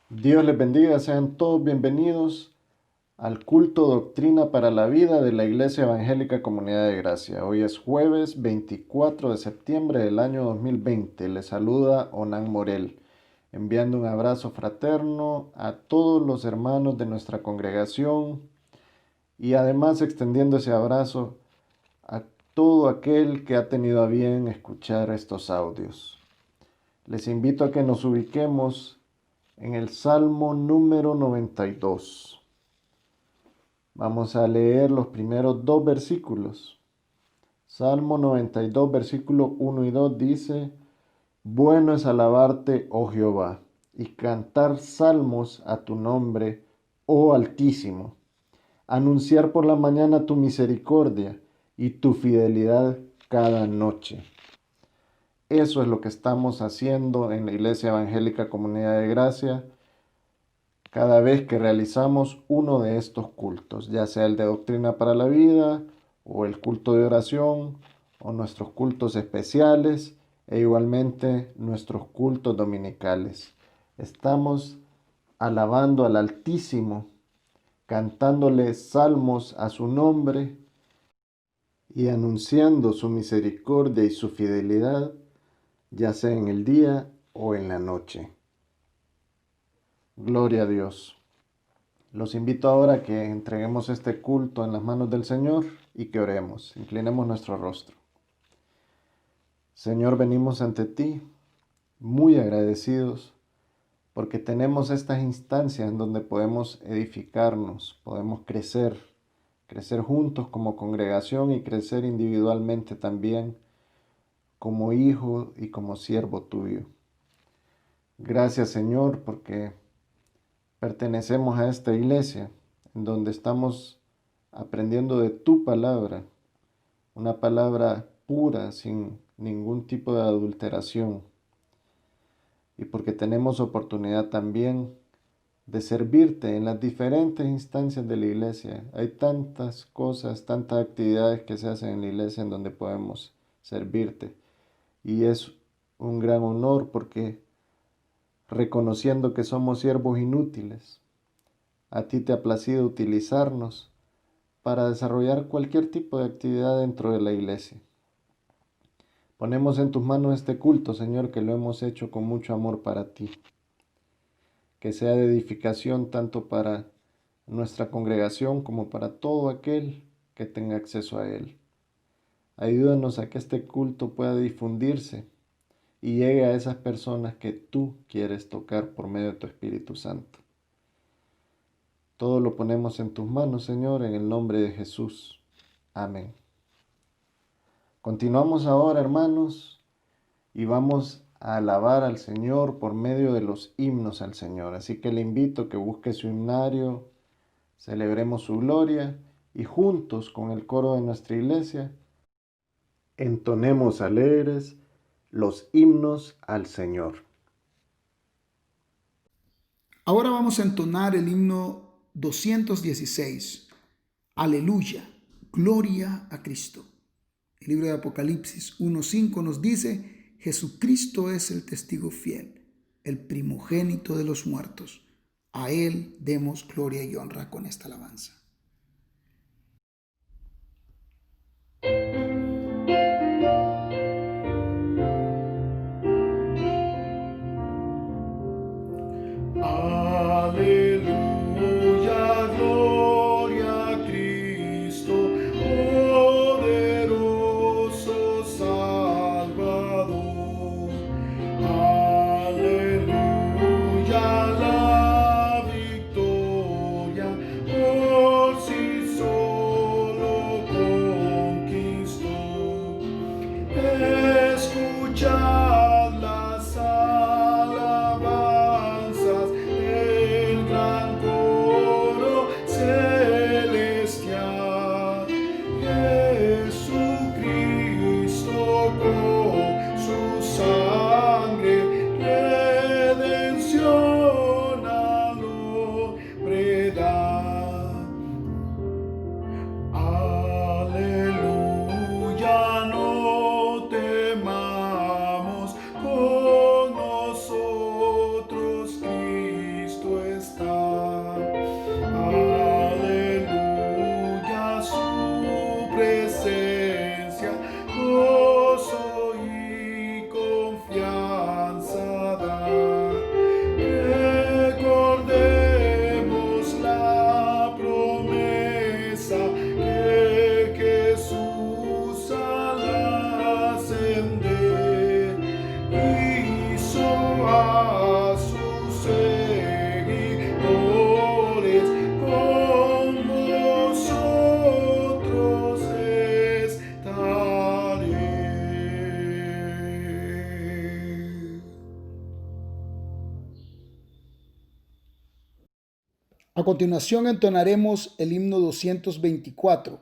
Dios les bendiga, sean todos bienvenidos al culto Doctrina para la Vida de la Iglesia Evangélica Comunidad de Gracia. Hoy es jueves 24 de septiembre del año 2020. Les saluda Onan Morel, enviando un abrazo fraterno a todos los hermanos de nuestra congregación y además extendiendo ese abrazo a todo aquel que ha tenido a bien escuchar estos audios. Les invito a que nos ubiquemos en el Salmo número 92. Vamos a leer los primeros dos versículos. Salmo 92, versículo 1 y 2 dice: Bueno es alabarte, oh Jehová, y cantar salmos a tu nombre, oh Altísimo. Anunciar por la mañana tu misericordia y tu fidelidad cada noche. Eso es lo que estamos haciendo en la Iglesia Evangélica Comunidad de Gracia cada vez que realizamos uno de estos cultos, ya sea el de Doctrina para la Vida, o el culto de oración, o nuestros cultos especiales, e igualmente nuestros cultos dominicales. Estamos alabando al Altísimo, cantándole salmos a su nombre y anunciando su misericordia y su fidelidad, ya sea en el día o en la noche. Gloria a Dios. Los invito ahora a que entreguemos este culto en las manos del Señor y que oremos. Inclinemos nuestro rostro. Señor, venimos ante ti muy agradecidos porque tenemos estas instancias en donde podemos edificarnos, podemos crecer juntos como congregación y crecer individualmente también como hijo y como siervo tuyo. Gracias, Señor, porque pertenecemos a esta iglesia en donde estamos aprendiendo de tu palabra, una palabra pura, sin ningún tipo de adulteración, y porque tenemos oportunidad también de servirte en las diferentes instancias de la iglesia. Hay tantas cosas, tantas actividades que se hacen en la iglesia en donde podemos servirte, y es un gran honor porque reconociendo que somos siervos inútiles, a ti te ha placido utilizarnos para desarrollar cualquier tipo de actividad dentro de la iglesia. Ponemos en tus manos este culto, Señor, que lo hemos hecho con mucho amor para ti. Que sea de edificación tanto para nuestra congregación como para todo aquel que tenga acceso a él. Ayúdanos a que este culto pueda difundirse y llegue a esas personas que tú quieres tocar por medio de tu Espíritu Santo. Todo lo ponemos en tus manos, Señor, en el nombre de Jesús. Amén. Continuamos ahora, hermanos, y vamos a alabar al Señor por medio de los himnos al Señor. Así que le invito a que busque su himnario, celebremos su gloria y juntos con el coro de nuestra iglesia entonemos alegres los himnos al Señor. Ahora vamos a entonar el himno 216. Aleluya, gloria a Cristo. El libro de Apocalipsis 1:5 nos dice: Jesucristo es el testigo fiel, el primogénito de los muertos. A Él demos gloria y honra con esta alabanza. Aleluya, gloria a Cristo, poderoso Salvador. Aleluya, la victoria por sí solo conquistó. Escuchad las alabanzas del gran A continuación entonaremos el himno 224,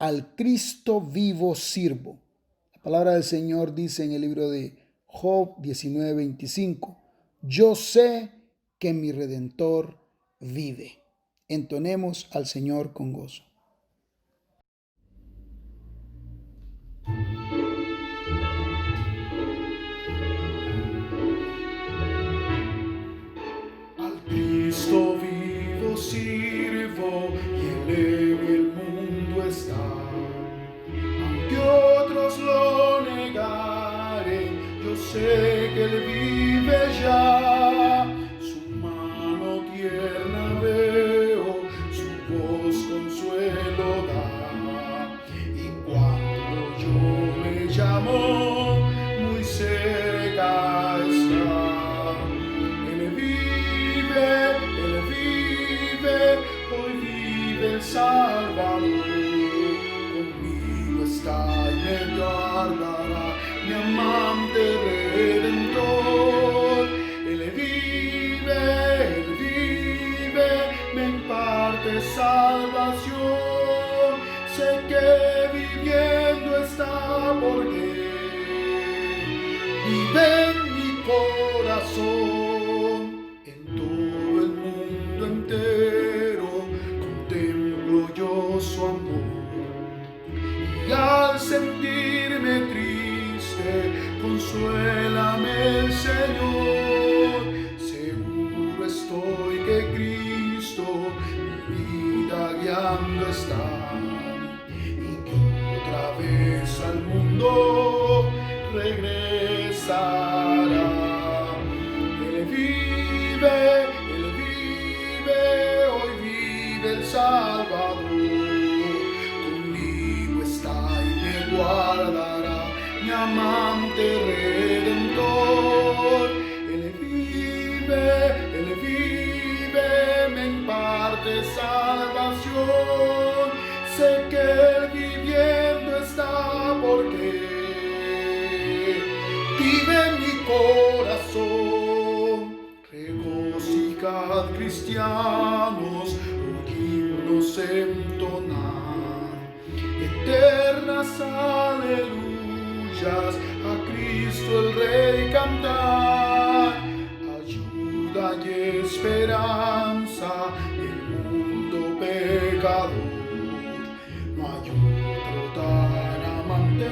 Al Cristo vivo sirvo. La palabra del Señor dice en el libro de Job 19:25, yo sé que mi Redentor vive. Entonemos al Señor con gozo. Al Cristo vivo sirvo y Él en el mundo está. Aunque otros lo negaren, yo sé que Él vive ya. Su mano tierna veo, su voz consuelo da. Y cuando yo le llamo, muy cerca está. Él vive, hoy vive el Salvador. Conmigo está y me guardará, mi amante Redentor. Él vive, me imparte salvación. Sé que viviendo está porque vive en mi corazón. En todo el mundo entero contemplo yo su amor. Y al sentirme triste, consuélame el Señor. Seguro estoy que Cristo mi vida guiando está. Y que otra vez al mundo regresará. Él vive, hoy vive el Salvador. Conmigo está y me guardará, mi amante Redentor. Él vive, me imparte salvación. Sé que Él viviendo está porque vive en mi corazón. Regocijad, cristianos, himnos entonar, eternas aleluyas, a Cristo el Rey cantar. Ayuda y esperanza el mundo pecador. No hay otro tan amante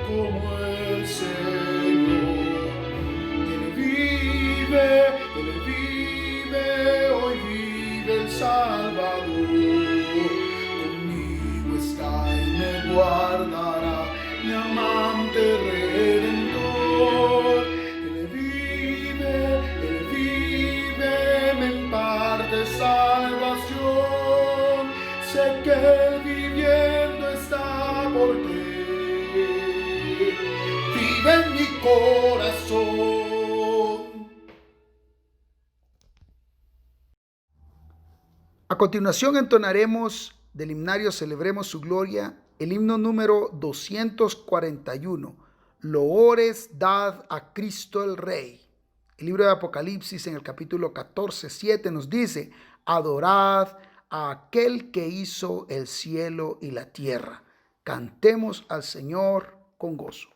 como el Señor. Él vive, hoy vive el Salvador. Conmigo está y me guardará, mi amante Redentor. Él vive, me imparte salvación. Sé que Él viviendo está porque vive en mi corazón. A continuación entonaremos del himnario Celebremos su Gloria el himno número 241, Loores dad a Cristo el Rey. El libro de Apocalipsis en el capítulo 14:7 nos dice, adorad a aquel que hizo el cielo y la tierra. Cantemos al Señor con gozo.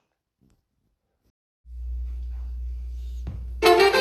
Él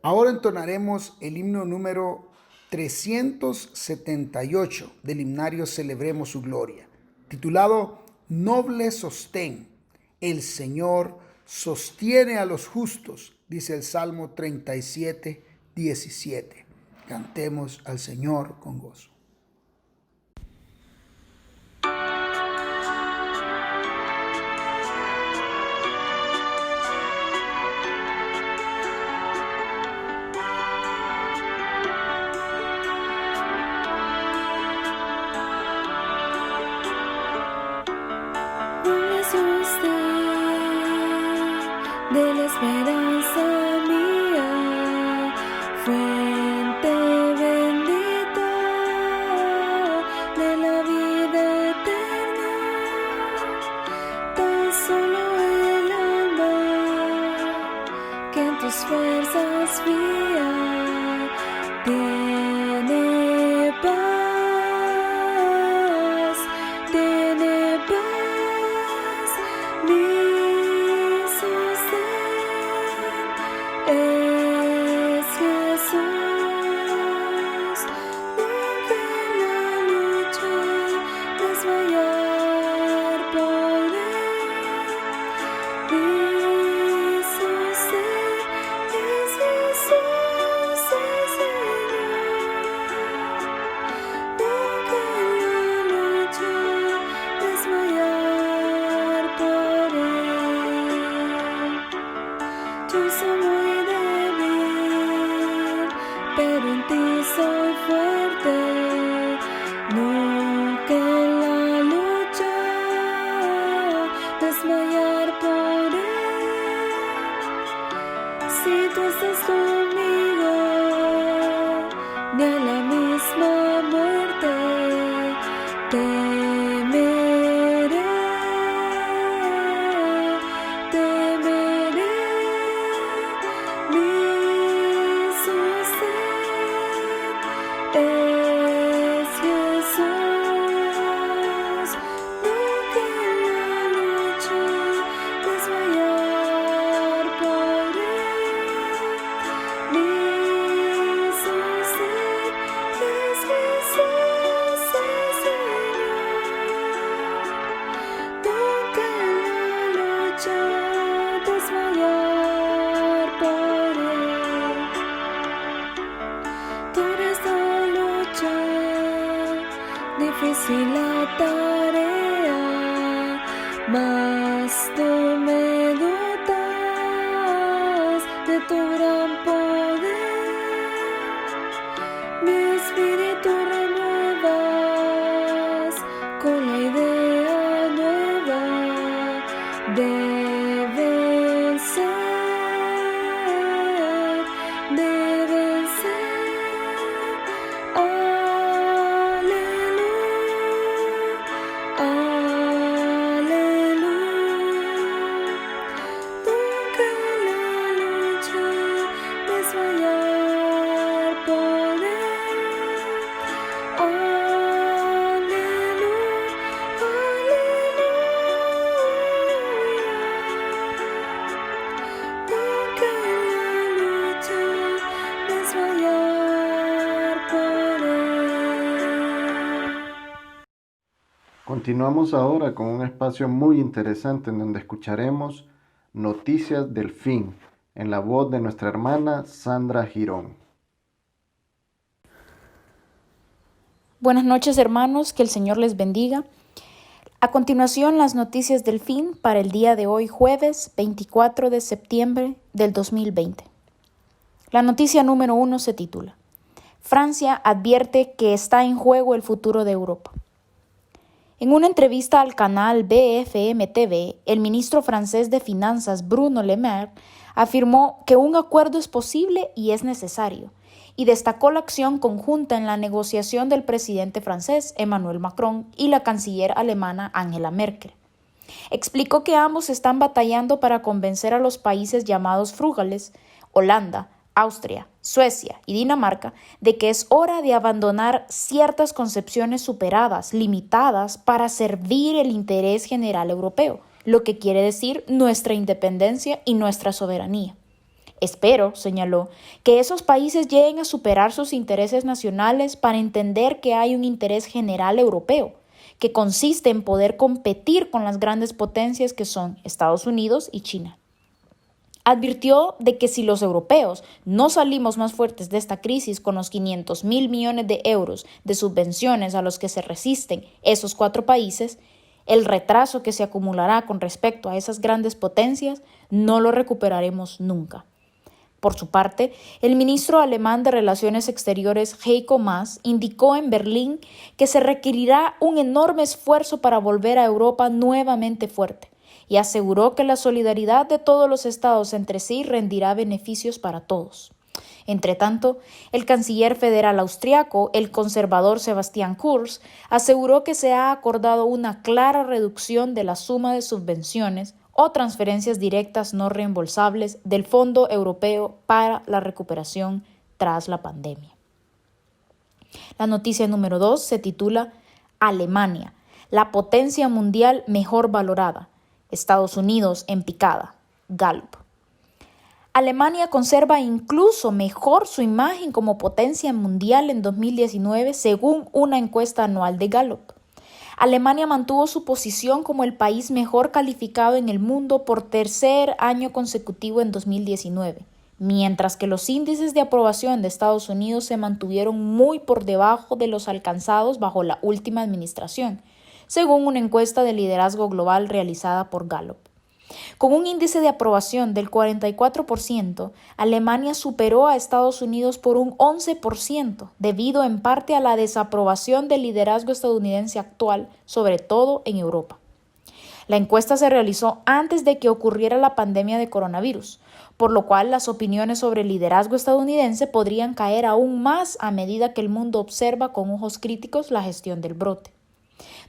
Ahora entonaremos el himno número 378 del himnario Celebremos su Gloria, titulado Noble sostén. El Señor sostiene a los justos, dice el Salmo 37, 17. Cantemos al Señor con gozo. De la esperanza mía, fuente bendita de la vida eterna, tan solo el alma que en tus fuerzas fía tiene paz, tiene paz. Es Jesús, nunca en la lucha desmayar por él. Mi sostén es Jesús, el Señor, nunca en la lucha desmayar por él. Yo soy muy pero en ti soy fuerte, nunca en la lucha desmayar por él. Si tú estás conmigo, ni a la misma muerte temeré, temeré. Es Jesús, nunca en la lucha desmayar por él. Mi sostén es Jesús, el Señor, nunca en la lucha desmayar por él. Tú eres difícil la tarea, mas tú me dotas de tu gran poder. Mi espíritu renuevas con la idea nueva de vencer, de vencer. Continuamos ahora con un espacio muy interesante en donde escucharemos Noticias del Fin, en la voz de nuestra hermana Sandra Girón. Buenas noches, hermanos, que el Señor les bendiga. A continuación, las noticias del fin para el día de hoy, jueves 24 de septiembre del 2020. La noticia número 1 se titula: Francia advierte que está en juego el futuro de Europa. En una entrevista al canal BFM TV, el ministro francés de Finanzas Bruno Le Maire afirmó que un acuerdo es posible y es necesario, y destacó la acción conjunta en la negociación del presidente francés Emmanuel Macron y la canciller alemana Angela Merkel. Explicó que ambos están batallando para convencer a los países llamados frugales, Holanda, Austria, Suecia y Dinamarca, de que es hora de abandonar ciertas concepciones superadas, limitadas, para servir el interés general europeo, lo que quiere decir nuestra independencia y nuestra soberanía. Espero, señaló, que esos países lleguen a superar sus intereses nacionales para entender que hay un interés general europeo, que consiste en poder competir con las grandes potencias que son Estados Unidos y China. Advirtió de que si los europeos no salimos más fuertes de esta crisis con los 500.000 millones de euros de subvenciones a los que se resisten esos 4 países, el retraso que se acumulará con respecto a esas grandes potencias no lo recuperaremos nunca. Por su parte, el ministro alemán de Relaciones Exteriores Heiko Maas indicó en Berlín que se requerirá un enorme esfuerzo para volver a Europa nuevamente fuerte, y aseguró que la solidaridad de todos los estados entre sí rendirá beneficios para todos. Entretanto, el canciller federal austriaco, el conservador Sebastian Kurz, aseguró que se ha acordado una clara reducción de la suma de subvenciones o transferencias directas no reembolsables del Fondo Europeo para la Recuperación tras la pandemia. La noticia número 2 se titula Alemania, la potencia mundial mejor valorada. Estados Unidos en picada. Gallup. Alemania conserva incluso mejor su imagen como potencia mundial en 2019 según una encuesta anual de Gallup. Alemania mantuvo su posición como el país mejor calificado en el mundo por tercer año consecutivo en 2019, mientras que los índices de aprobación de Estados Unidos se mantuvieron muy por debajo de los alcanzados bajo la última administración, según una encuesta de liderazgo global realizada por Gallup. Con un índice de aprobación del 44%, Alemania superó a Estados Unidos por un 11%, debido en parte a la desaprobación del liderazgo estadounidense actual, sobre todo en Europa. La encuesta se realizó antes de que ocurriera la pandemia de coronavirus, por lo cual las opiniones sobre el liderazgo estadounidense podrían caer aún más a medida que el mundo observa con ojos críticos la gestión del brote.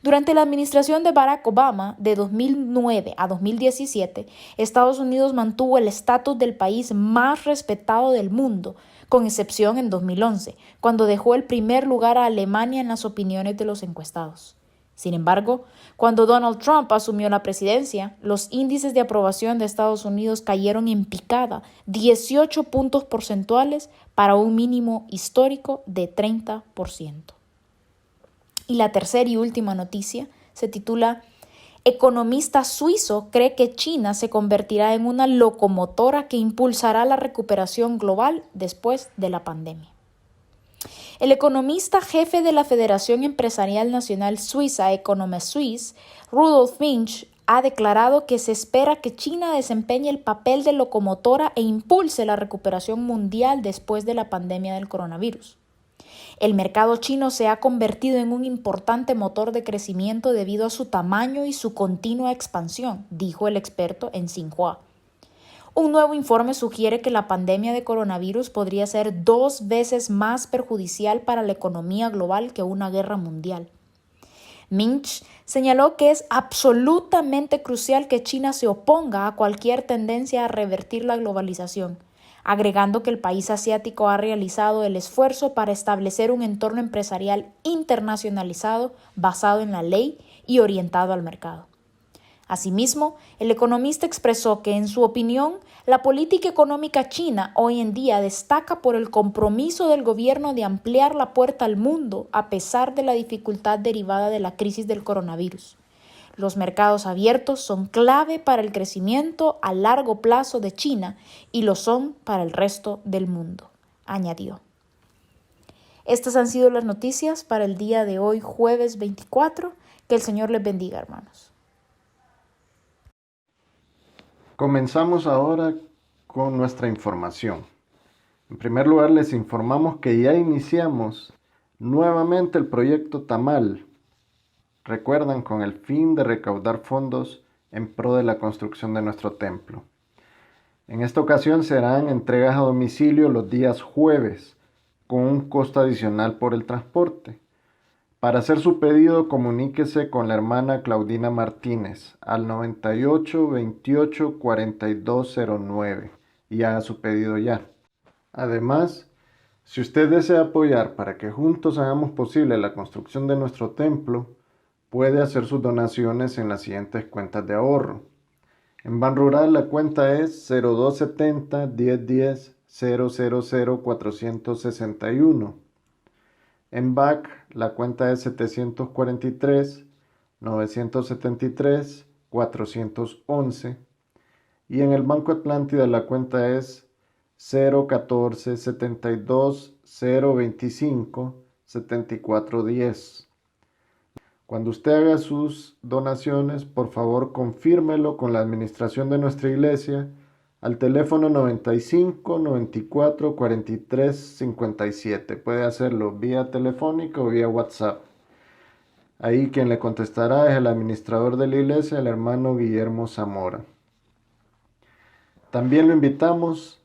Durante la administración de Barack Obama, de 2009 a 2017, Estados Unidos mantuvo el estatus del país más respetado del mundo, con excepción en 2011, cuando dejó el primer lugar a Alemania en las opiniones de los encuestados. Sin embargo, cuando Donald Trump asumió la presidencia, los índices de aprobación de Estados Unidos cayeron en picada 18 puntos porcentuales para un mínimo histórico de 30%. Y la tercera y última noticia se titula Economista suizo cree que China se convertirá en una locomotora que impulsará la recuperación global después de la pandemia. El economista jefe de la Federación Empresarial Nacional Suiza, Economie Suisse, Rudolf Winch, ha declarado que se espera que China desempeñe el papel de locomotora e impulse la recuperación mundial después de la pandemia del coronavirus. El mercado chino se ha convertido en un importante motor de crecimiento debido a su tamaño y su continua expansión, dijo el experto en Xinhua. Un nuevo informe sugiere que la pandemia de coronavirus podría ser 2 veces más perjudicial para la economía global que una guerra mundial. Minch señaló que es absolutamente crucial que China se oponga a cualquier tendencia a revertir la globalización, agregando que el país asiático ha realizado el esfuerzo para establecer un entorno empresarial internacionalizado basado en la ley y orientado al mercado. Asimismo, el economista expresó que, en su opinión, la política económica china hoy en día destaca por el compromiso del gobierno de ampliar la puerta al mundo a pesar de la dificultad derivada de la crisis del coronavirus. Los mercados abiertos son clave para el crecimiento a largo plazo de China y lo son para el resto del mundo, añadió. Estas han sido las noticias para el día de hoy, jueves 24. Que el Señor les bendiga, hermanos. Comenzamos ahora con nuestra información. En primer lugar, les informamos que ya iniciamos nuevamente el proyecto Tamal. Recuerdan, con el fin de recaudar fondos en pro de la construcción de nuestro templo. En esta ocasión serán entregas a domicilio los días jueves, con un costo adicional por el transporte. Para hacer su pedido, comuníquese con la hermana Claudina Martínez al 98 28 4209 y haga su pedido ya. Además, si usted desea apoyar para que juntos hagamos posible la construcción de nuestro templo, puede hacer sus donaciones en las siguientes cuentas de ahorro. En Ban Rural la cuenta es 0270 1010 000 461. En BAC la cuenta es 743 973 411. Y en el Banco Atlántida la cuenta es 014 72 025 7410. Cuando usted haga sus donaciones, por favor confírmelo con la administración de nuestra iglesia al teléfono 95 94 43 57. Puede hacerlo vía telefónica o vía WhatsApp. Ahí quien le contestará es el administrador de la iglesia, el hermano Guillermo Zamora. También lo invitamos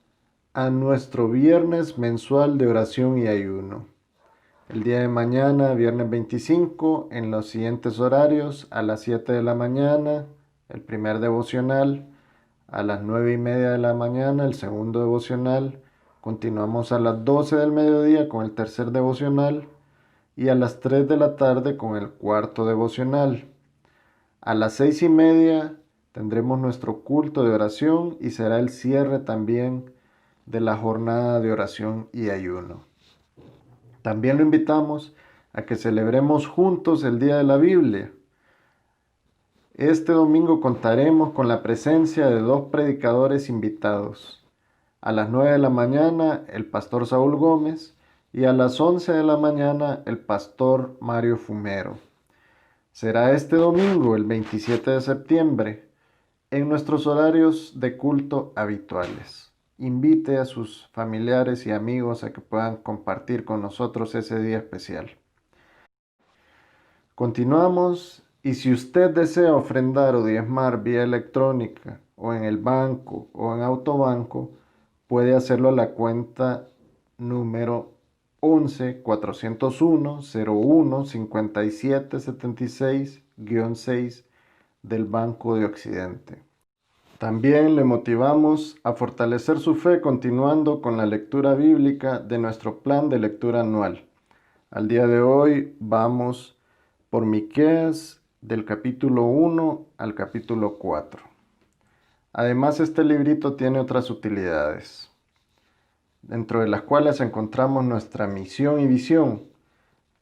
a nuestro viernes mensual de oración y ayuno. El día de mañana, viernes 25, en los siguientes horarios: a las 7 de la mañana, el primer devocional; a las 9:30 de la mañana, el segundo devocional; continuamos a las 12 del mediodía con el tercer devocional; y a las 3 de la tarde con el cuarto devocional. A las 6:30 tendremos nuestro culto de oración y será el cierre también de la jornada de oración y ayuno. También lo invitamos a que celebremos juntos el Día de la Biblia. Este domingo contaremos con la presencia de 2 predicadores invitados. A las 9 de la mañana el pastor Saúl Gómez y a las 11 de la mañana el pastor Mario Fumero. Será este domingo, el 27 de septiembre, en nuestros horarios de culto habituales. Invite a sus familiares y amigos a que puedan compartir con nosotros ese día especial. Continuamos, y si usted desea ofrendar o diezmar vía electrónica o en el banco o en autobanco, puede hacerlo a la cuenta número 11 401 01 57 76-6 del Banco de Occidente. También le motivamos a fortalecer su fe continuando con la lectura bíblica de nuestro plan de lectura anual. Al día de hoy vamos por Miqueas del capítulo 1 al capítulo 4. Además, este librito tiene otras utilidades, dentro de las cuales encontramos nuestra misión y visión,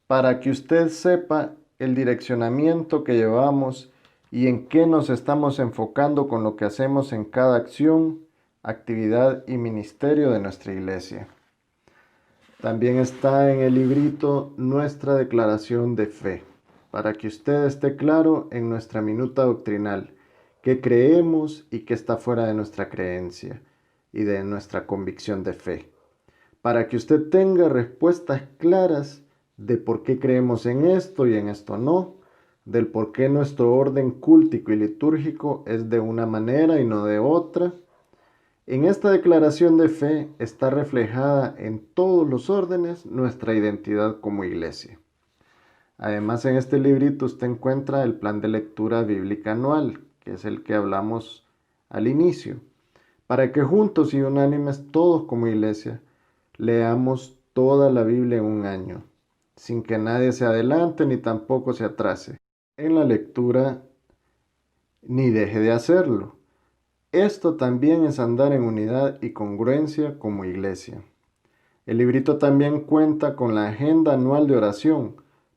para que usted sepa el direccionamiento que llevamos y en qué nos estamos enfocando con lo que hacemos en cada acción, actividad y ministerio de nuestra iglesia. También está en el librito nuestra declaración de fe, para que usted esté claro en nuestra minuta doctrinal, qué creemos y qué está fuera de nuestra creencia y de nuestra convicción de fe, para que usted tenga respuestas claras de por qué creemos en esto y en esto no, del por qué nuestro orden cúltico y litúrgico es de una manera y no de otra. En esta declaración de fe está reflejada en todos los órdenes nuestra identidad como iglesia. Además, en este librito usted encuentra el plan de lectura bíblica anual, que es el que hablamos al inicio, para que juntos y unánimes todos como iglesia leamos toda la Biblia en un año, sin que nadie se adelante ni tampoco se atrase en la lectura ni deje de hacerlo. Esto también es andar en unidad y congruencia como iglesia. El librito también cuenta con la agenda anual de oración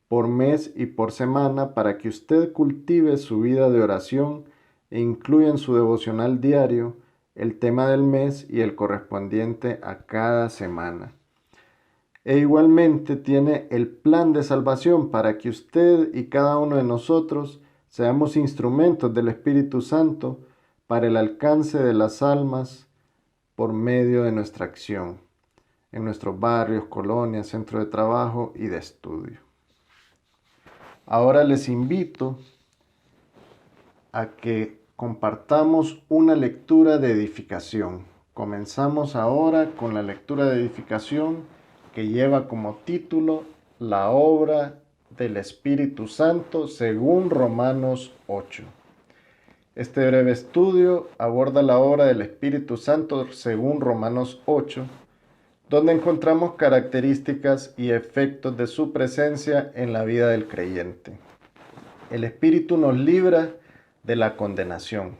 por mes y por semana para que usted cultive su vida de oración e incluya en su devocional diario el tema del mes y el correspondiente a cada semana. E igualmente tiene el plan de salvación para que usted y cada uno de nosotros seamos instrumentos del Espíritu Santo para el alcance de las almas por medio de nuestra acción en nuestros barrios, colonias, centros de trabajo y de estudio. Ahora les invito a que compartamos una lectura de edificación. Comenzamos ahora con la lectura de edificación que lleva como título La obra del Espíritu Santo según Romanos 8. Este breve estudio aborda la obra del Espíritu Santo según Romanos 8, donde encontramos características y efectos de su presencia en la vida del creyente. El Espíritu nos libra de la condenación.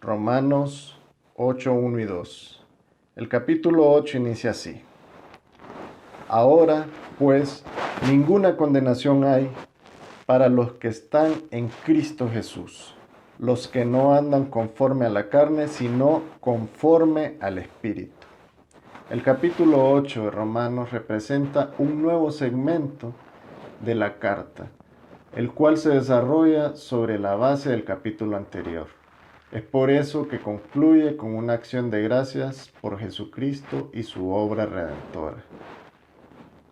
Romanos 8, 1 y 2. El capítulo 8 inicia así. Ahora, pues, ninguna condenación hay para los que están en Cristo Jesús, los que no andan conforme a la carne, sino conforme al Espíritu. El capítulo 8 de Romanos representa un nuevo segmento de la carta, el cual se desarrolla sobre la base del capítulo anterior. Es por eso que concluye con una acción de gracias por Jesucristo y su obra redentora.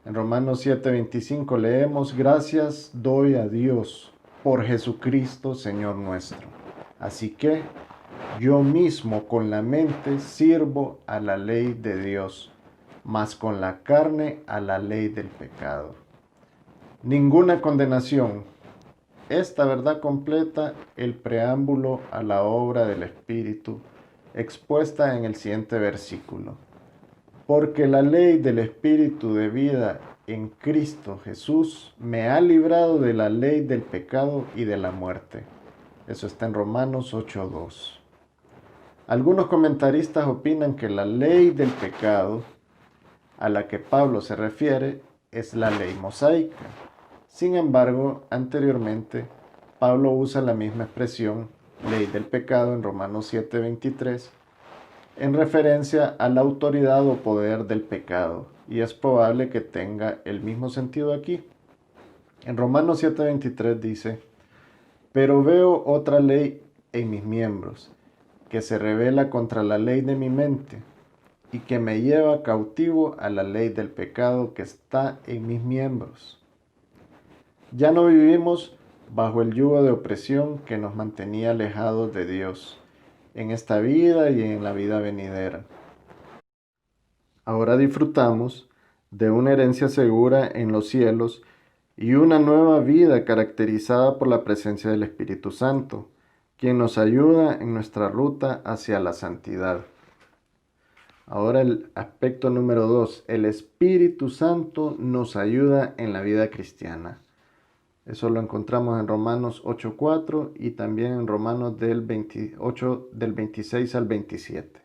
En Romanos 7:25 leemos: gracias doy a Dios por Jesucristo, Señor nuestro. Así que yo mismo con la mente sirvo a la ley de Dios, mas con la carne a la ley del pecado. Ninguna condenación. Esta verdad completa el preámbulo a la obra del Espíritu expuesta en el siguiente versículo. Porque la ley del Espíritu de vida en Cristo Jesús me ha librado de la ley del pecado y de la muerte. Eso está en Romanos 8:2. Algunos comentaristas opinan que la ley del pecado a la que Pablo se refiere es la ley mosaica. Sin embargo, anteriormente, Pablo usa la misma expresión, ley del pecado, en Romanos 7:23, en referencia a la autoridad o poder del pecado, y es probable que tenga el mismo sentido aquí. En Romanos 7:23 dice: pero veo otra ley en mis miembros, que se rebela contra la ley de mi mente, y que me lleva cautivo a la ley del pecado que está en mis miembros. Ya no vivimos bajo el yugo de opresión que nos mantenía alejados de Dios, en esta vida y en la vida venidera. Ahora disfrutamos de una herencia segura en los cielos y una nueva vida caracterizada por la presencia del Espíritu Santo, quien nos ayuda en nuestra ruta hacia la santidad. Ahora el aspecto número 2, el Espíritu Santo nos ayuda en la vida cristiana. Eso lo encontramos en Romanos 8:4 y también en Romanos del 28, del 26 al 27.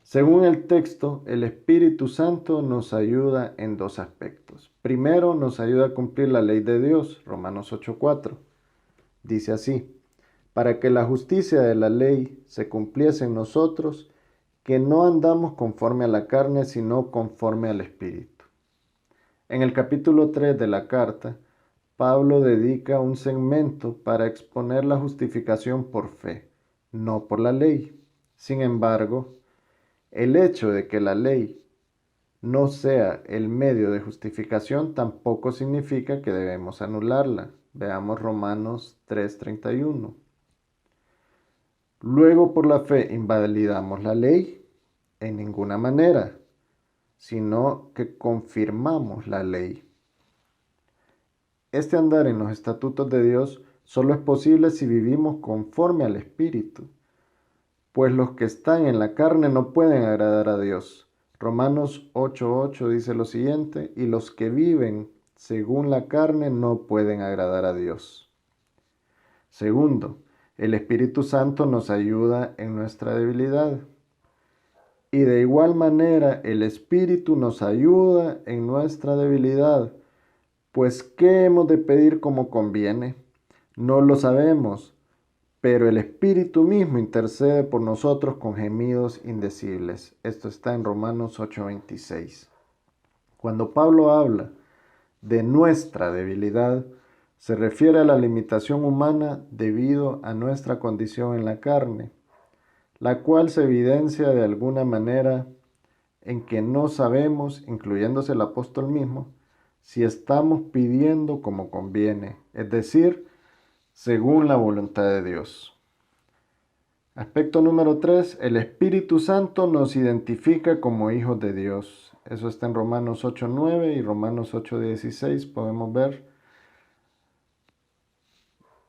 Según el texto, el Espíritu Santo nos ayuda en dos aspectos. Primero, nos ayuda a cumplir la ley de Dios, Romanos 8:4. Dice así: para que la justicia de la ley se cumpliese en nosotros, que no andamos conforme a la carne, sino conforme al Espíritu. En el capítulo 3 de la carta, Pablo dedica un segmento para exponer la justificación por fe, no por la ley. Sin embargo, el hecho de que la ley no sea el medio de justificación tampoco significa que debemos anularla. Veamos Romanos 3:31. Luego, por la fe, ¿invalidamos la ley? En ninguna manera, sino que confirmamos la ley. Este andar en los estatutos de Dios solo es posible si vivimos conforme al Espíritu, pues los que están en la carne no pueden agradar a Dios. Romanos 8:8 dice lo siguiente: y los que viven según la carne no pueden agradar a Dios. Segundo, el Espíritu Santo nos ayuda en nuestra debilidad. Y de igual manera el Espíritu nos ayuda en nuestra debilidad. Pues, ¿qué hemos de pedir como conviene? No lo sabemos, pero el Espíritu mismo intercede por nosotros con gemidos indecibles. Esto está en Romanos 8:26. Cuando Pablo habla de nuestra debilidad, se refiere a la limitación humana debido a nuestra condición en la carne, la cual se evidencia de alguna manera en que no sabemos, incluyéndose el apóstol mismo, si estamos pidiendo como conviene, es decir, según la voluntad de Dios. Aspecto número 3, el Espíritu Santo nos identifica como hijos de Dios. Eso está en Romanos 8:9 y Romanos 8:16, podemos ver.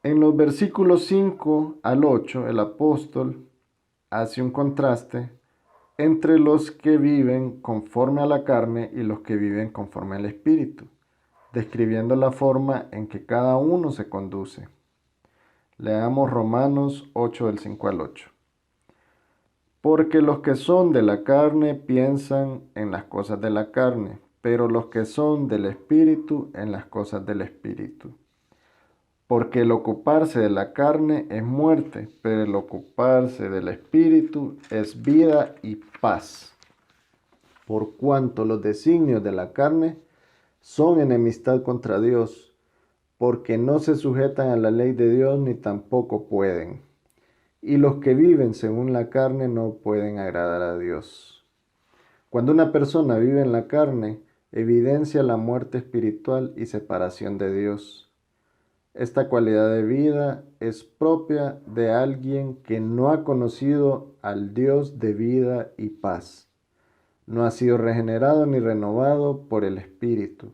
En los versículos 5 al 8, el apóstol hace un contraste entre los que viven conforme a la carne y los que viven conforme al Espíritu, describiendo la forma en que cada uno se conduce. Leamos Romanos 8 del 5 al 8. Porque los que son de la carne piensan en las cosas de la carne, pero los que son del Espíritu en las cosas del Espíritu. Porque el ocuparse de la carne es muerte, pero el ocuparse del Espíritu es vida y paz. Por cuanto los designios de la carne son enemistad contra Dios, porque no se sujetan a la ley de Dios ni tampoco pueden. Y los que viven según la carne no pueden agradar a Dios. Cuando una persona vive en la carne, evidencia la muerte espiritual y separación de Dios. Esta cualidad de vida es propia de alguien que no ha conocido al Dios de vida y paz. No ha sido regenerado ni renovado por el Espíritu.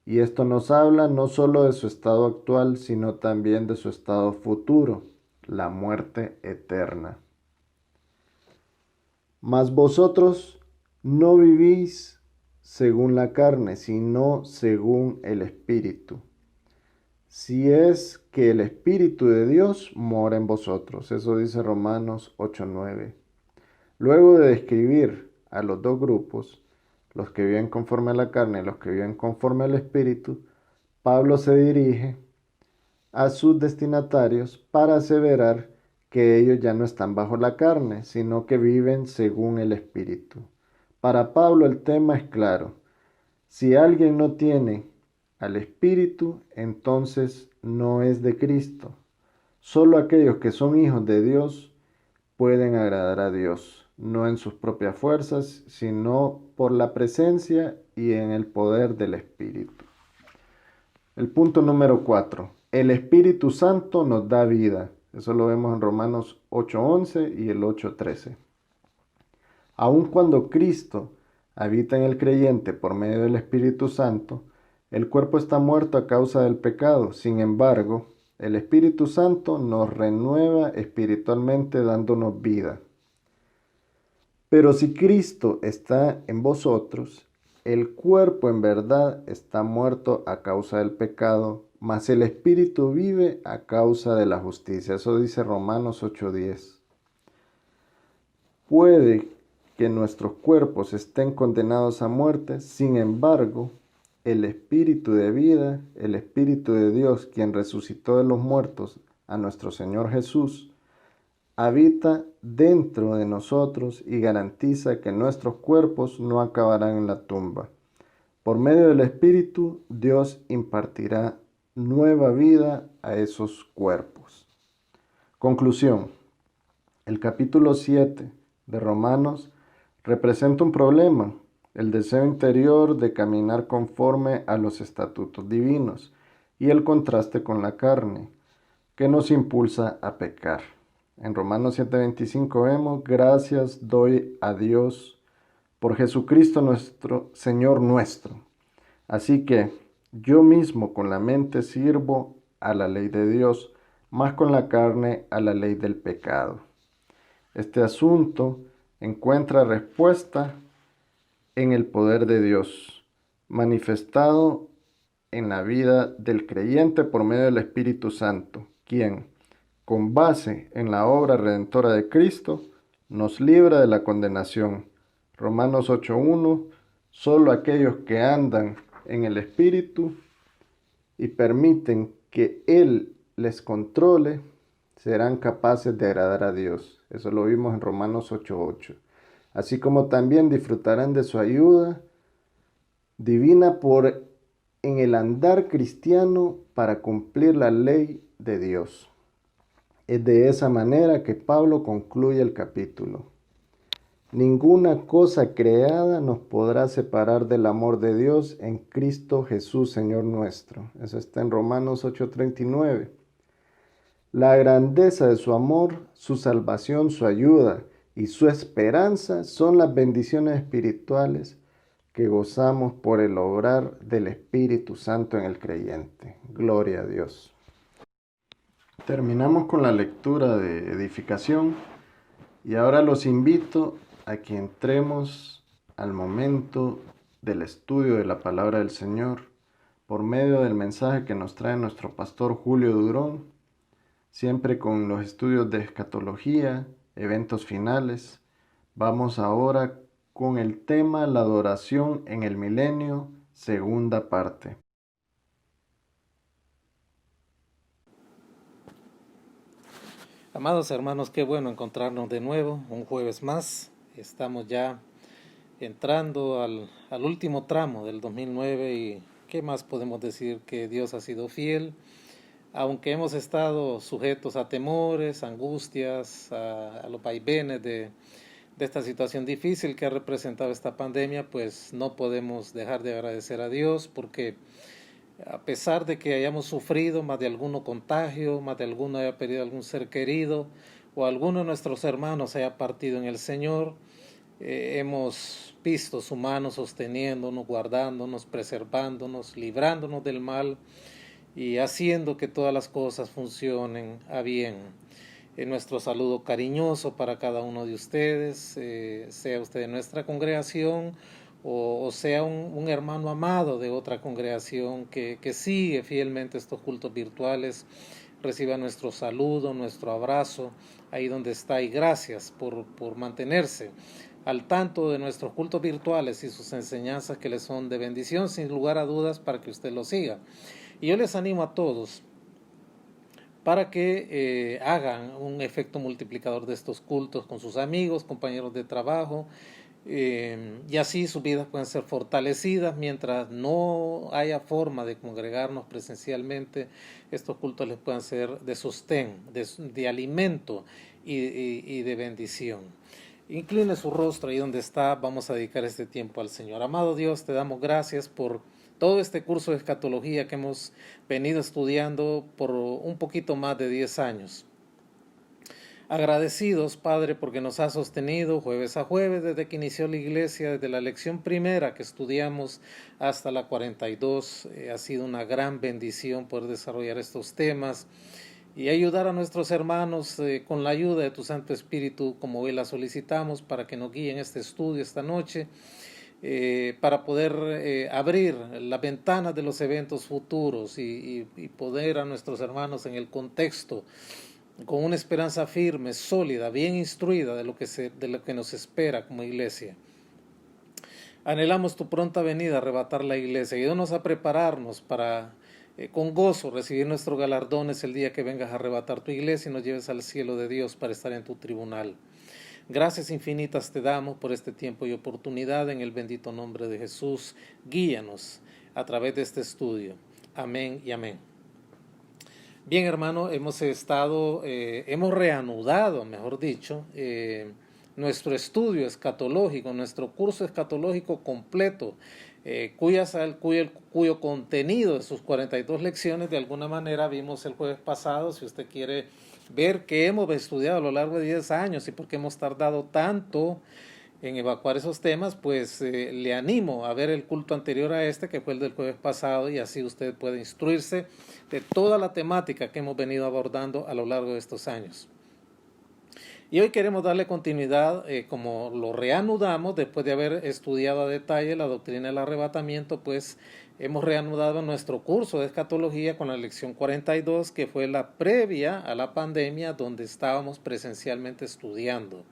Y esto nos habla no solo de su estado actual, sino también de su estado futuro, la muerte eterna. Mas vosotros no vivís según la carne, sino según el Espíritu. Si es que el Espíritu de Dios mora en vosotros. Eso dice Romanos 8:9. Luego de describir a los dos grupos, los que viven conforme a la carne y los que viven conforme al Espíritu, Pablo se dirige a sus destinatarios para aseverar que ellos ya no están bajo la carne, sino que viven según el Espíritu. Para Pablo el tema es claro. Si alguien no tiene al Espíritu, entonces no es de Cristo. Solo aquellos que son hijos de Dios pueden agradar a Dios, no en sus propias fuerzas, sino por la presencia y en el poder del Espíritu. El punto número 4. El Espíritu Santo nos da vida. Eso lo vemos en Romanos 8:11 y el 8:13. Aun cuando Cristo habita en el creyente por medio del Espíritu Santo, el cuerpo está muerto a causa del pecado. Sin embargo, el Espíritu Santo nos renueva espiritualmente dándonos vida. Pero si Cristo está en vosotros, el cuerpo en verdad está muerto a causa del pecado, mas el Espíritu vive a causa de la justicia. Eso dice Romanos 8:10. Puede que nuestros cuerpos estén condenados a muerte, sin embargo, el Espíritu de vida, el Espíritu de Dios, quien resucitó de los muertos a nuestro Señor Jesús, habita dentro de nosotros y garantiza que nuestros cuerpos no acabarán en la tumba. Por medio del Espíritu, Dios impartirá nueva vida a esos cuerpos. Conclusión. El capítulo 7 de Romanos representa un problema, el deseo interior de caminar conforme a los estatutos divinos y el contraste con la carne, que nos impulsa a pecar. En Romanos 7:25 vemos: gracias doy a Dios por Jesucristo nuestro Señor nuestro. Así que yo mismo con la mente sirvo a la ley de Dios, más con la carne a la ley del pecado. Este asunto encuentra respuesta en el poder de Dios, manifestado en la vida del creyente por medio del Espíritu Santo, quien, con base en la obra redentora de Cristo, nos libra de la condenación. Romanos 8:1, solo aquellos que andan en el Espíritu y permiten que Él les controle, serán capaces de agradar a Dios. Eso lo vimos en Romanos 8:8. Así como también disfrutarán de su ayuda divina en el andar cristiano para cumplir la ley de Dios. Es de esa manera que Pablo concluye el capítulo. Ninguna cosa creada nos podrá separar del amor de Dios en Cristo Jesús, Señor nuestro. Eso está en Romanos 8:39. La grandeza de su amor, su salvación, su ayuda y su esperanza son las bendiciones espirituales que gozamos por el obrar del Espíritu Santo en el creyente. Gloria a Dios. Terminamos con la lectura de edificación y ahora los invito a que entremos al momento del estudio de la palabra del Señor por medio del mensaje que nos trae nuestro pastor Julio Durón, siempre con los estudios de escatología, eventos finales Vamos ahora con el tema la adoración en el milenio, segunda parte. Amados hermanos, qué bueno encontrarnos de nuevo, un jueves más. Estamos ya entrando al último tramo del 2009 y qué más podemos decir que Dios ha sido fiel. Aunque hemos estado sujetos a temores, angustias, a los vaivenes de esta situación difícil que ha representado esta pandemia, pues no podemos dejar de agradecer a Dios porque a pesar de que hayamos sufrido más de alguno contagio, más de alguno haya perdido algún ser querido o alguno de nuestros hermanos haya partido en el Señor, hemos visto su mano sosteniéndonos, guardándonos, preservándonos, librándonos del mal y haciendo que todas las cosas funcionen a bien. Nuestro saludo cariñoso para cada uno de ustedes, sea usted de nuestra congregación o sea un hermano amado de otra congregación que sigue fielmente estos cultos virtuales, reciba nuestro saludo, nuestro abrazo, ahí donde está, y gracias por mantenerse al tanto de nuestros cultos virtuales y sus enseñanzas que les son de bendición, sin lugar a dudas, para que usted lo siga. Y yo les animo a todos para que hagan un efecto multiplicador de estos cultos con sus amigos, compañeros de trabajo, y así sus vidas pueden ser fortalecidas. Mientras no haya forma de congregarnos presencialmente, estos cultos les pueden ser de sostén, de alimento y de bendición. Incline su rostro ahí donde está, vamos a dedicar este tiempo al Señor. Amado Dios, te damos gracias por todo este curso de escatología que hemos venido estudiando por un poquito más de 10 años. Agradecidos, Padre, porque nos has sostenido jueves a jueves desde que inició la iglesia, desde la lección primera que estudiamos hasta la 42. Ha sido una gran bendición poder desarrollar estos temas y ayudar a nuestros hermanos con la ayuda de tu Santo Espíritu, como hoy la solicitamos, para que nos guíen este estudio esta noche, para poder abrir las ventanas de los eventos futuros y poder a nuestros hermanos en el contexto con una esperanza firme, sólida, bien instruida de lo que nos espera como iglesia. Anhelamos tu pronta venida a arrebatar la iglesia. Ayúdanos a prepararnos para con gozo recibir nuestros galardones el día que vengas a arrebatar tu iglesia y nos lleves al cielo de Dios para estar en tu tribunal. Gracias infinitas te damos por este tiempo y oportunidad en el bendito nombre de Jesús. Guíanos a través de este estudio. Amén y amén. Bien, hermano, hemos reanudado, mejor dicho, nuestro estudio escatológico, nuestro curso escatológico completo, cuyo contenido de sus 42 lecciones de alguna manera vimos el jueves pasado. Si usted quiere ver qué hemos estudiado a lo largo de 10 años y por qué hemos tardado tanto en evacuar esos temas, pues le animo a ver el culto anterior a este, que fue el del jueves pasado, y así usted puede instruirse de toda la temática que hemos venido abordando a lo largo de estos años. Y hoy queremos darle continuidad, como lo reanudamos después de haber estudiado a detalle la doctrina del arrebatamiento, pues hemos reanudado nuestro curso de escatología con la lección 42, que fue la previa a la pandemia, donde estábamos presencialmente estudiando.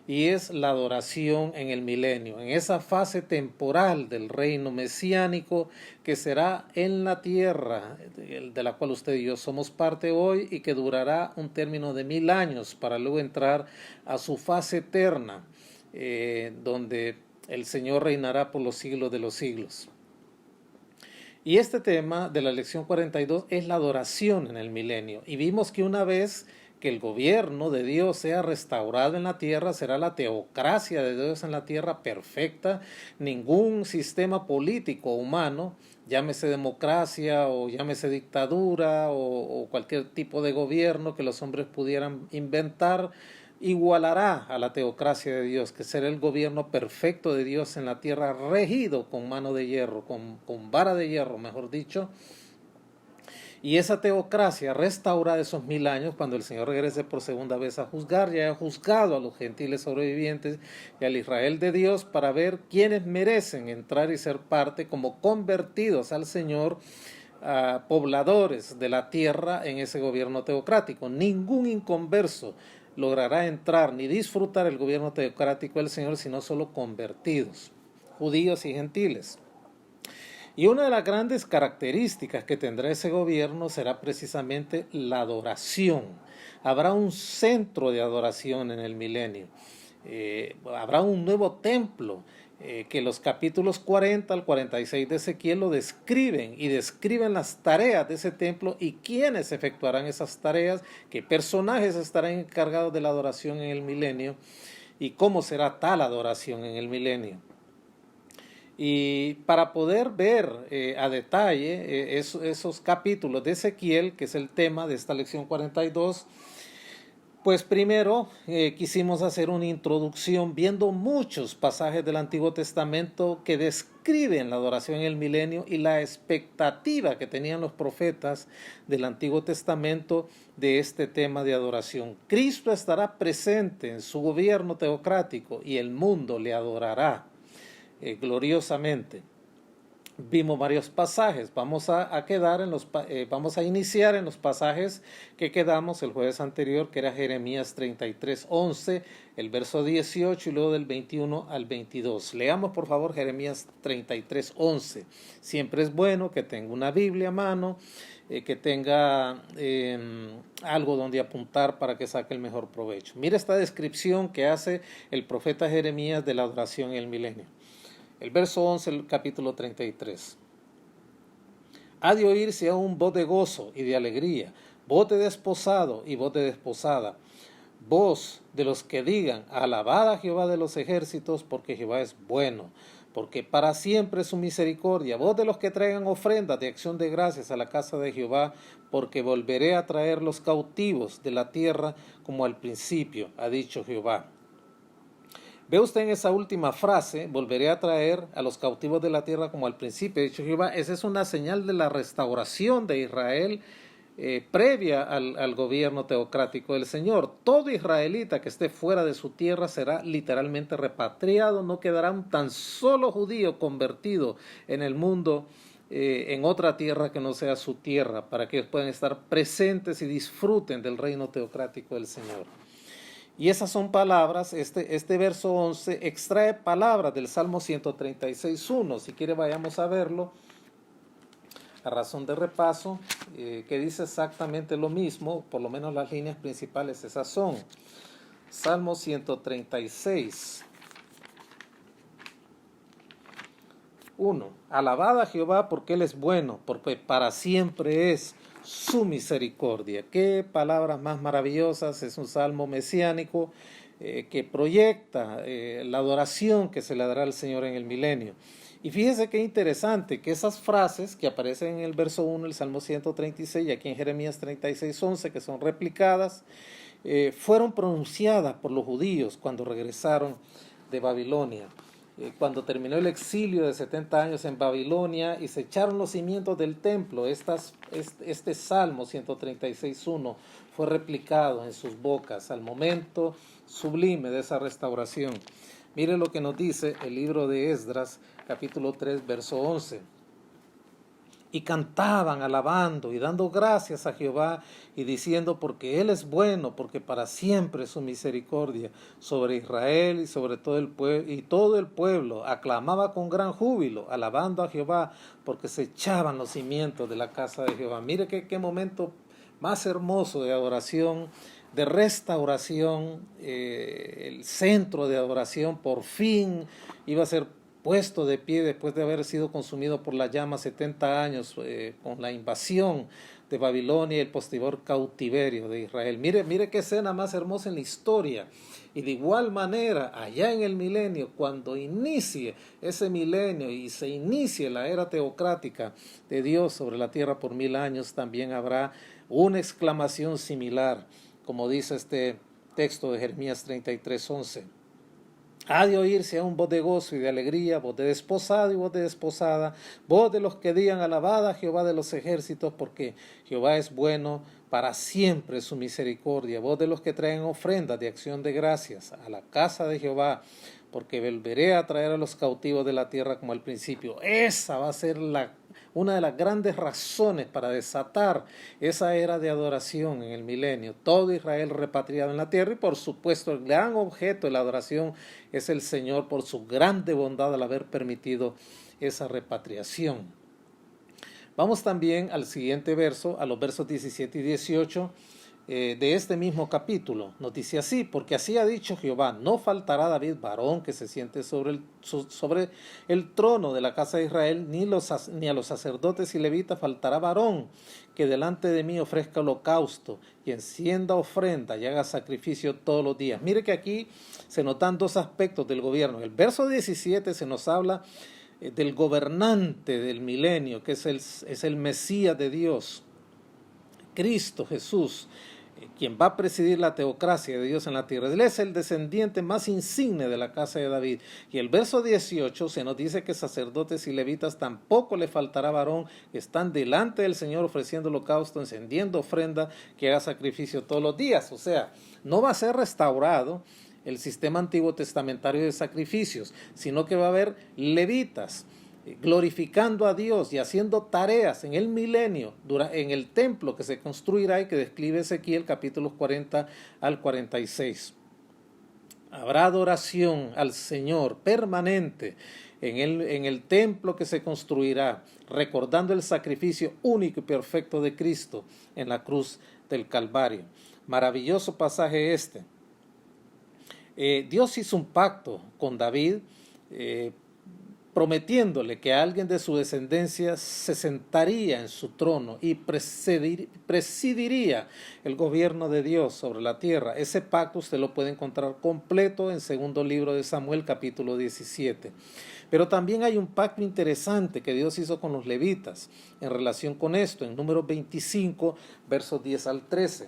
Y es la adoración en el milenio, en esa fase temporal del reino mesiánico que será en la tierra, de la cual usted y yo somos parte hoy, y que durará un término de 1000 años para luego entrar a su fase eterna, donde el Señor reinará por los siglos de los siglos. Y este tema de la lección 42 es la adoración en el milenio. Y vimos que una vez que el gobierno de Dios sea restaurado en la tierra, será la teocracia de Dios en la tierra perfecta. Ningún sistema político humano, llámese democracia o llámese dictadura o cualquier tipo de gobierno que los hombres pudieran inventar, igualará a la teocracia de Dios, que será el gobierno perfecto de Dios en la tierra, regido con mano de hierro, con vara de hierro, mejor dicho. Y esa teocracia restaurada esos 1000 años, cuando el Señor regrese por segunda vez a juzgar, ya ha juzgado a los gentiles sobrevivientes y al Israel de Dios, para ver quiénes merecen entrar y ser parte como convertidos al Señor, pobladores de la tierra en ese gobierno teocrático. Ningún inconverso logrará entrar ni disfrutar el gobierno teocrático del Señor, sino solo convertidos, judíos y gentiles. Y una de las grandes características que tendrá ese gobierno será precisamente la adoración. Habrá un centro de adoración en el milenio. Habrá un nuevo templo que los capítulos 40 al 46 de Ezequiel lo describen y describen las tareas de ese templo y quiénes efectuarán esas tareas, qué personajes estarán encargados de la adoración en el milenio y cómo será tal adoración en el milenio. Y para poder ver a detalle esos capítulos de Ezequiel, que es el tema de esta lección 42, pues primero quisimos hacer una introducción viendo muchos pasajes del Antiguo Testamento que describen la adoración en el milenio y la expectativa que tenían los profetas del Antiguo Testamento de este tema de adoración. Cristo estará presente en su gobierno teocrático y el mundo le adorará gloriosamente. Vimos varios pasajes, vamos a iniciar en los pasajes que quedamos el jueves anterior, que era Jeremías 33:11, el verso 18 y luego del 21 al 22. Leamos por favor Jeremías 33:11. Siempre es bueno que tenga una Biblia a mano, que tenga algo donde apuntar para que saque el mejor provecho. Mira esta descripción que hace el profeta Jeremías de la adoración en el milenio. El verso 11, el capítulo 33. Ha de oírse aún voz de gozo y de alegría, voz de desposado y voz de desposada, voz de los que digan, alabad a Jehová de los ejércitos, porque Jehová es bueno, porque para siempre es su misericordia, voz de los que traigan ofrendas de acción de gracias a la casa de Jehová, porque volveré a traer los cautivos de la tierra como al principio, ha dicho Jehová. Ve usted en esa última frase, volveré a traer a los cautivos de la tierra como al principio, ha dicho Jehová. Esa es una señal de la restauración de Israel previa al gobierno teocrático del Señor. Todo israelita que esté fuera de su tierra será literalmente repatriado, no quedará un tan solo judío convertido en el mundo en otra tierra que no sea su tierra, para que ellos puedan estar presentes y disfruten del reino teocrático del Señor. Y esas son palabras, este verso 11 extrae palabras del Salmo 136.1. Si quiere vayamos a verlo a razón de repaso, que dice exactamente lo mismo, por lo menos las líneas principales esas son. Salmo 136. 1. Alabad a Jehová porque Él es bueno, porque para siempre es su misericordia. Qué palabras más maravillosas. Es un salmo mesiánico que proyecta la adoración que se le dará al Señor en el milenio. Y fíjese qué interesante que esas frases que aparecen en el verso 1, el Salmo 136 y aquí en Jeremías 36:11, que son replicadas, fueron pronunciadas por los judíos cuando regresaron de Babilonia. Cuando terminó el exilio de 70 años en Babilonia y se echaron los cimientos del templo, este Salmo 136.1 fue replicado en sus bocas al momento sublime de esa restauración. Mire lo que nos dice el libro de Esdras, capítulo 3, verso 11. Y cantaban alabando y dando gracias a Jehová y diciendo porque Él es bueno, porque para siempre es su misericordia sobre Israel y sobre todo el pueblo, y todo el pueblo aclamaba con gran júbilo, alabando a Jehová, porque se echaban los cimientos de la casa de Jehová. Mire qué momento más hermoso de adoración, de restauración. El centro de adoración por fin iba a ser puesto de pie después de haber sido consumido por la llama 70 años con la invasión de Babilonia y el posterior cautiverio de Israel. Mire qué escena más hermosa en la historia. Y de igual manera, allá en el milenio, cuando inicie ese milenio y se inicie la era teocrática de Dios sobre la tierra por 1000 años, también habrá una exclamación similar, como dice este texto de Jeremías 33:11. Ha de oírse aún voz de gozo y de alegría, voz de desposado y voz de desposada, voz de los que digan alabad a Jehová de los ejércitos, porque Jehová es bueno, para siempre su misericordia, voz de los que traen ofrendas de acción de gracias a la casa de Jehová, porque volveré a traer a los cautivos de la tierra como al principio. Esa va a ser una de las grandes razones para desatar esa era de adoración en el milenio. Todo Israel repatriado en la tierra, y por supuesto el gran objeto de la adoración es el Señor por su grande bondad al haber permitido esa repatriación. Vamos también al siguiente verso, a los versos 17 y 18 de este mismo capítulo. Nos dice así: porque así ha dicho Jehová, no faltará a David varón que se siente sobre el trono de la casa de Israel, ni a los sacerdotes y levitas faltará varón que delante de mí ofrezca holocausto y encienda ofrenda y haga sacrificio todos los días. Mire que aquí se notan dos aspectos del gobierno. El verso 17 se nos habla del gobernante del milenio, que es el Mesías de Dios, Cristo Jesús, quien va a presidir la teocracia de Dios en la tierra. Él es el descendiente más insigne de la casa de David. Y el verso 18 se nos dice que sacerdotes y levitas tampoco le faltará varón que están delante del Señor ofreciendo holocausto, encendiendo ofrenda, que haga sacrificio todos los días. O sea, no va a ser restaurado el sistema antiguo testamentario de sacrificios, sino que va a haber levitas glorificando a Dios y haciendo tareas en el milenio, en el templo que se construirá y que describe Ezequiel capítulos 40 al 46. Habrá adoración al Señor permanente en el templo que se construirá, recordando el sacrificio único y perfecto de Cristo en la cruz del Calvario. Maravilloso pasaje este. Dios hizo un pacto con David, prometiéndole que alguien de su descendencia se sentaría en su trono y presidiría el gobierno de Dios sobre la tierra. Ese pacto usted lo puede encontrar completo en segundo libro de Samuel, capítulo 17. Pero también hay un pacto interesante que Dios hizo con los levitas en relación con esto, en Números 25, versos 10 al 13.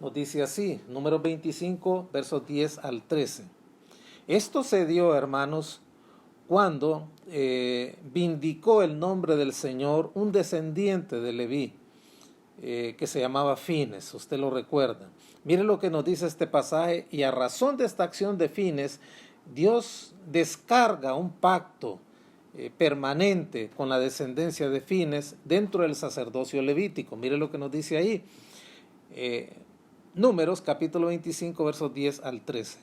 Nos dice así, Números 25, versos 10 al 13. Esto se dio, hermanos, cuando vindicó el nombre del Señor un descendiente de Leví, que se llamaba Fines, usted lo recuerda. Mire lo que nos dice este pasaje: y a razón de esta acción de Fines, Dios descarga un pacto permanente con la descendencia de Fines dentro del sacerdocio levítico. Mire lo que nos dice ahí, Números capítulo 25, versos 10 al 13.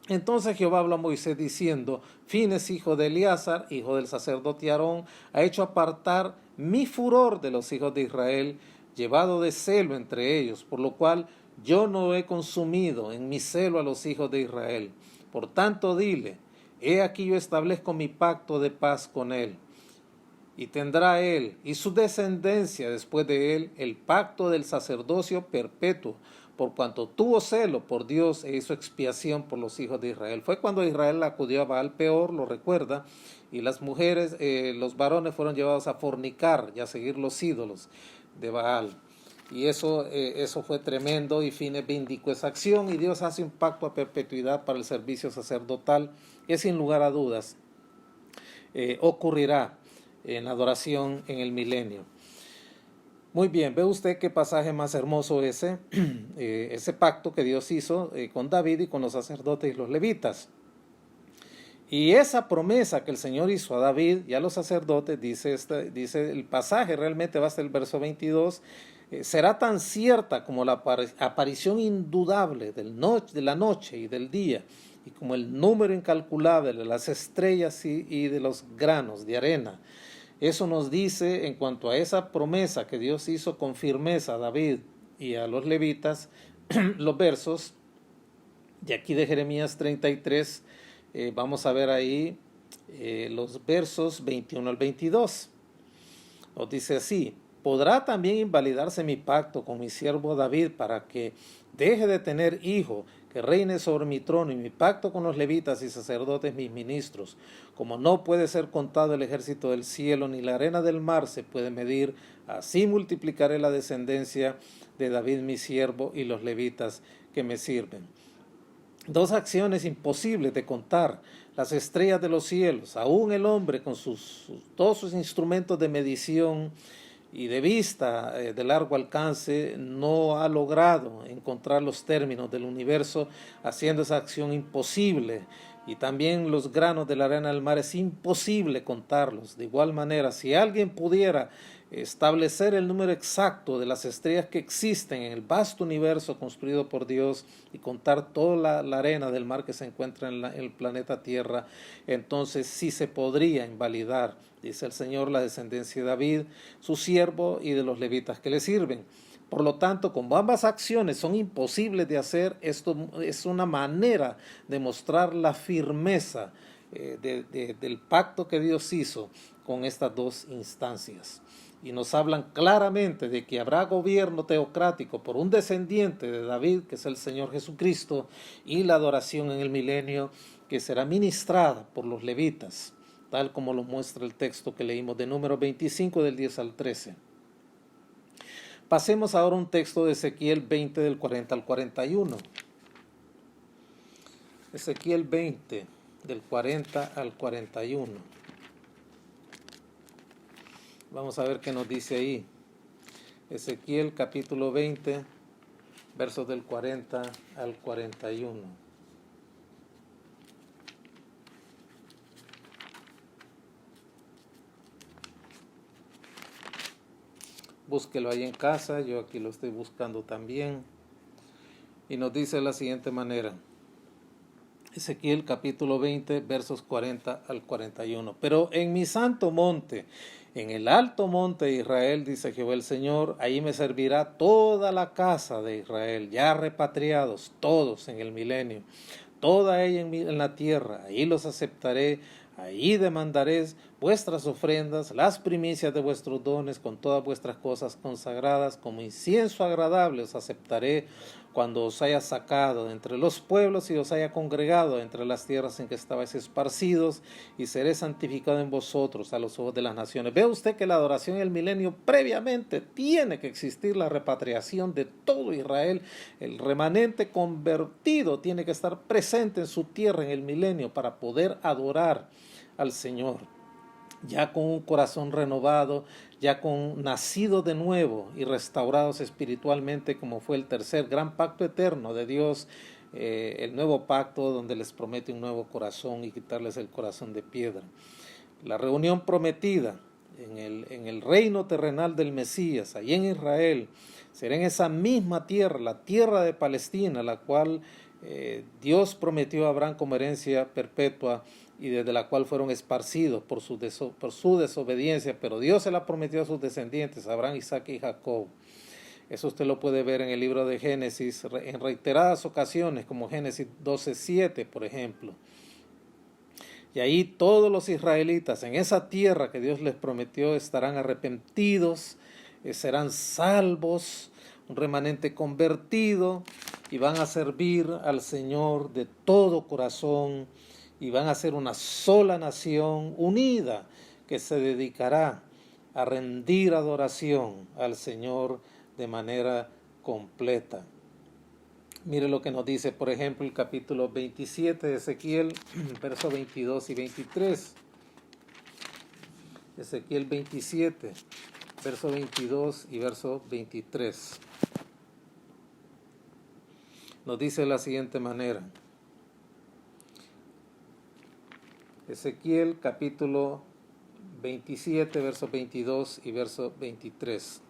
Entonces Jehová habló a Moisés diciendo: Fines, hijo de Eleazar, hijo del sacerdote Aarón, ha hecho apartar mi furor de los hijos de Israel, llevado de celo entre ellos, por lo cual yo no he consumido en mi celo a los hijos de Israel. Por tanto dile: he aquí yo establezco mi pacto de paz con él, y tendrá él y su descendencia después de él el pacto del sacerdocio perpetuo, por cuanto tuvo celo por Dios e hizo expiación por los hijos de Israel. Fue cuando Israel acudió a Baal Peor, lo recuerda, y las mujeres, los varones fueron llevados a fornicar y a seguir los ídolos de Baal. Y eso fue tremendo, y Fines vindicó esa acción, y Dios hace un pacto a perpetuidad para el servicio sacerdotal, que sin lugar a dudas ocurrirá en adoración en el milenio. Muy bien, ve usted qué pasaje más hermoso ese pacto que Dios hizo con David y con los sacerdotes y los levitas. Y esa promesa que el Señor hizo a David y a los sacerdotes, dice el pasaje, realmente va hasta el verso 22, será tan cierta como la aparición indudable de la noche y del día, y como el número incalculable de las estrellas y de los granos de arena. Eso nos dice en cuanto a esa promesa que Dios hizo con firmeza a David y a los levitas, los versos de aquí de Jeremías 33, vamos a ver ahí los versos 21 al 22. Nos dice así: podrá también invalidarse mi pacto con mi siervo David para que deje de tener hijo, que reine sobre mi trono, y mi pacto con los levitas y sacerdotes mis ministros. Como no puede ser contado el ejército del cielo, ni la arena del mar se puede medir, así multiplicaré la descendencia de David mi siervo y los levitas que me sirven. Dos acciones imposibles de contar: las estrellas de los cielos. Aún el hombre con todos sus instrumentos de medición y de vista de largo alcance no ha logrado encontrar los términos del universo, haciendo esa acción imposible y también los granos de la arena del mar es imposible contarlos. De igual manera, si alguien pudiera establecer el número exacto de las estrellas que existen en el vasto universo construido por Dios y contar toda la arena del mar que se encuentra en el planeta Tierra, entonces sí se podría invalidar, dice el Señor, la descendencia de David, su siervo, y de los levitas que le sirven. Por lo tanto, como ambas acciones son imposibles de hacer, esto es una manera de mostrar la firmeza del pacto que Dios hizo con estas dos instancias. Y nos hablan claramente de que habrá gobierno teocrático por un descendiente de David, que es el Señor Jesucristo, y la adoración en el milenio que será ministrada por los levitas, tal como lo muestra el texto que leímos de Números 25 del 10 al 13. Pasemos ahora a un texto de Ezequiel 20 del 40 al 41. Ezequiel 20 del 40 al 41. Vamos a ver qué nos dice ahí. Ezequiel capítulo 20, versos del 40 al 41. Búsquelo ahí en casa, yo aquí lo estoy buscando también. Y nos dice de la siguiente manera. Ezequiel capítulo 20, versos 40 al 41. Pero en mi santo monte, en el alto monte de Israel, dice Jehová el Señor, ahí me servirá toda la casa de Israel, ya repatriados todos en el milenio, toda ella en la tierra, ahí los aceptaré. Ahí demandaré vuestras ofrendas, las primicias de vuestros dones, con todas vuestras cosas consagradas, como incienso agradable os aceptaré cuando os haya sacado de entre los pueblos y os haya congregado entre las tierras en que estabais esparcidos, y seré santificado en vosotros a los ojos de las naciones. Ve usted que la adoración en el milenio previamente tiene que existir la repatriación de todo Israel. El remanente convertido tiene que estar presente en su tierra en el milenio para poder adorar al Señor, ya con un corazón renovado, ya con nacido de nuevo y restaurados espiritualmente, como fue el tercer gran pacto eterno de Dios, el nuevo pacto donde les promete un nuevo corazón y quitarles el corazón de piedra. La reunión prometida en el reino terrenal del Mesías, allí en Israel, será en esa misma tierra, la tierra de Palestina, la cual Dios prometió a Abraham como herencia perpetua, y desde la cual fueron esparcidos por su desobediencia, pero Dios se la prometió a sus descendientes, Abraham, Isaac y Jacob. Eso usted lo puede ver en el libro de Génesis en reiteradas ocasiones, como Génesis 12:7, por ejemplo. Y ahí todos los israelitas en esa tierra que Dios les prometió estarán arrepentidos, serán salvos, un remanente convertido, y van a servir al Señor de todo corazón, y van a ser una sola nación unida que se dedicará a rendir adoración al Señor de manera completa. Mire lo que nos dice, por ejemplo, el capítulo 27 de Ezequiel, versos 22 y 23. Ezequiel 27, verso 22 y verso 23. Nos dice de la siguiente manera. Ezequiel capítulo 27, verso 22 y verso 23.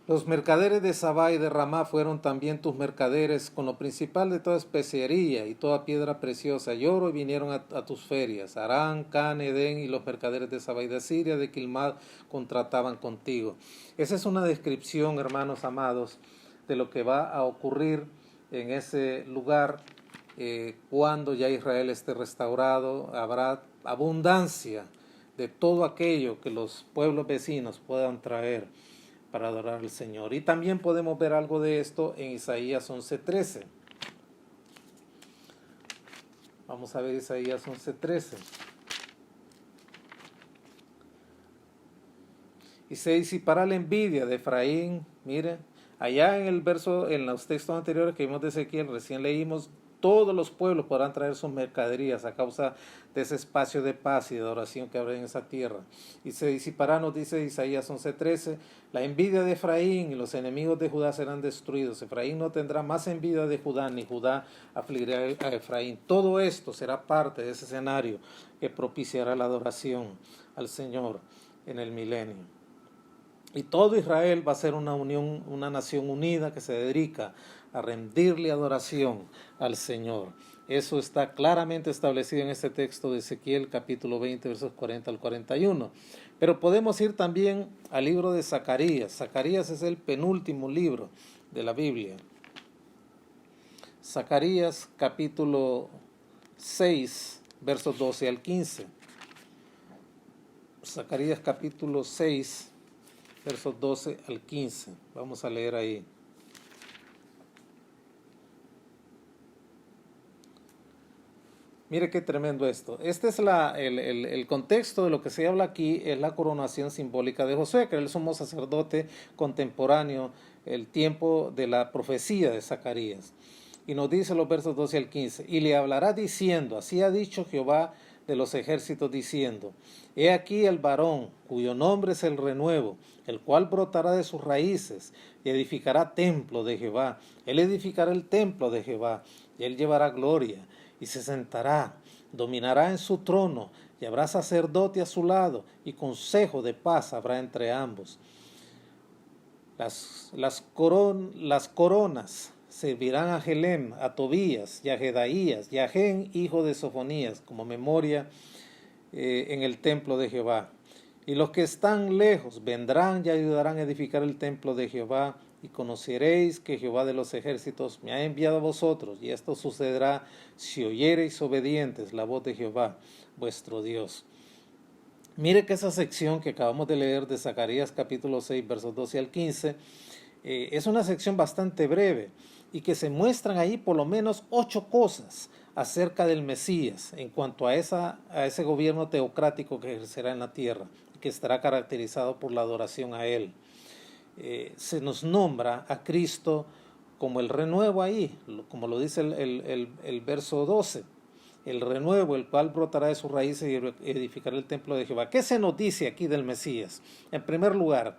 Los mercaderes de Sabá y de Ramá fueron también tus mercaderes, con lo principal de toda especiería y toda piedra preciosa y oro, y vinieron a tus ferias. Arán, Can, Edén y los mercaderes de Sabá y de Siria, de Quilmad, contrataban contigo. Esa es una descripción, hermanos amados, de lo que va a ocurrir en ese lugar. Cuando ya Israel esté restaurado, habrá abundancia de todo aquello que los pueblos vecinos puedan traer para adorar al Señor. Y también podemos ver algo de esto en Isaías 11:13. Vamos a ver Isaías 11:13. Y se disipará la envidia de Efraín. Mire, allá en el verso, en los textos anteriores que vimos de Ezequiel, recién leímos, todos los pueblos podrán traer sus mercaderías a causa de ese espacio de paz y de adoración que habrá en esa tierra. Y se disipará, nos dice Isaías 11:13, la envidia de Efraín y los enemigos de Judá serán destruidos. Efraín no tendrá más envidia de Judá, ni Judá afligirá a Efraín. Todo esto será parte de ese escenario que propiciará la adoración al Señor en el milenio. Y todo Israel va a ser una unión, una nación unida que se dedica a rendirle adoración al Señor. Eso está claramente establecido en este texto de Ezequiel capítulo 20 versos 40 al 41. Pero podemos ir también al libro de Zacarías. Zacarías es el penúltimo libro de la Biblia. Zacarías capítulo 6 versos 12 al 15. Zacarías capítulo 6 versos 12 al 15. Vamos a leer ahí. Mire qué tremendo esto. Este es el contexto de lo que se habla aquí, es la coronación simbólica de Josué, que era el sumo sacerdote contemporáneo, el tiempo de la profecía de Zacarías. Y nos dice los versos 12 al 15, y le hablará diciendo, así ha dicho Jehová de los ejércitos diciendo, he aquí el varón cuyo nombre es el renuevo, el cual brotará de sus raíces y edificará templo de Jehová. Él edificará el templo de Jehová y él llevará gloria y se sentará, dominará en su trono y habrá sacerdote a su lado y consejo de paz habrá entre ambos. Las coronas servirán a Helem, a Tobías y a Jedaías y a Gen, hijo de Sofonías, como memoria en el templo de Jehová. Y los que están lejos vendrán y ayudarán a edificar el templo de Jehová, y conoceréis que Jehová de los ejércitos me ha enviado a vosotros, y esto sucederá si oyereis obedientes la voz de Jehová, vuestro Dios. Mire que esa sección que acabamos de leer de Zacarías capítulo 6, versos 12 al 15, es una sección bastante breve, y que se muestran ahí por lo menos 8 cosas acerca del Mesías en cuanto a ese gobierno teocrático que ejercerá en la tierra, que estará caracterizado por la adoración a Él. Se nos nombra a Cristo como el renuevo ahí, como lo dice el verso 12, el renuevo, el cual brotará de sus raíces y edificará el templo de Jehová. ¿Qué se nos dice aquí del Mesías? En primer lugar,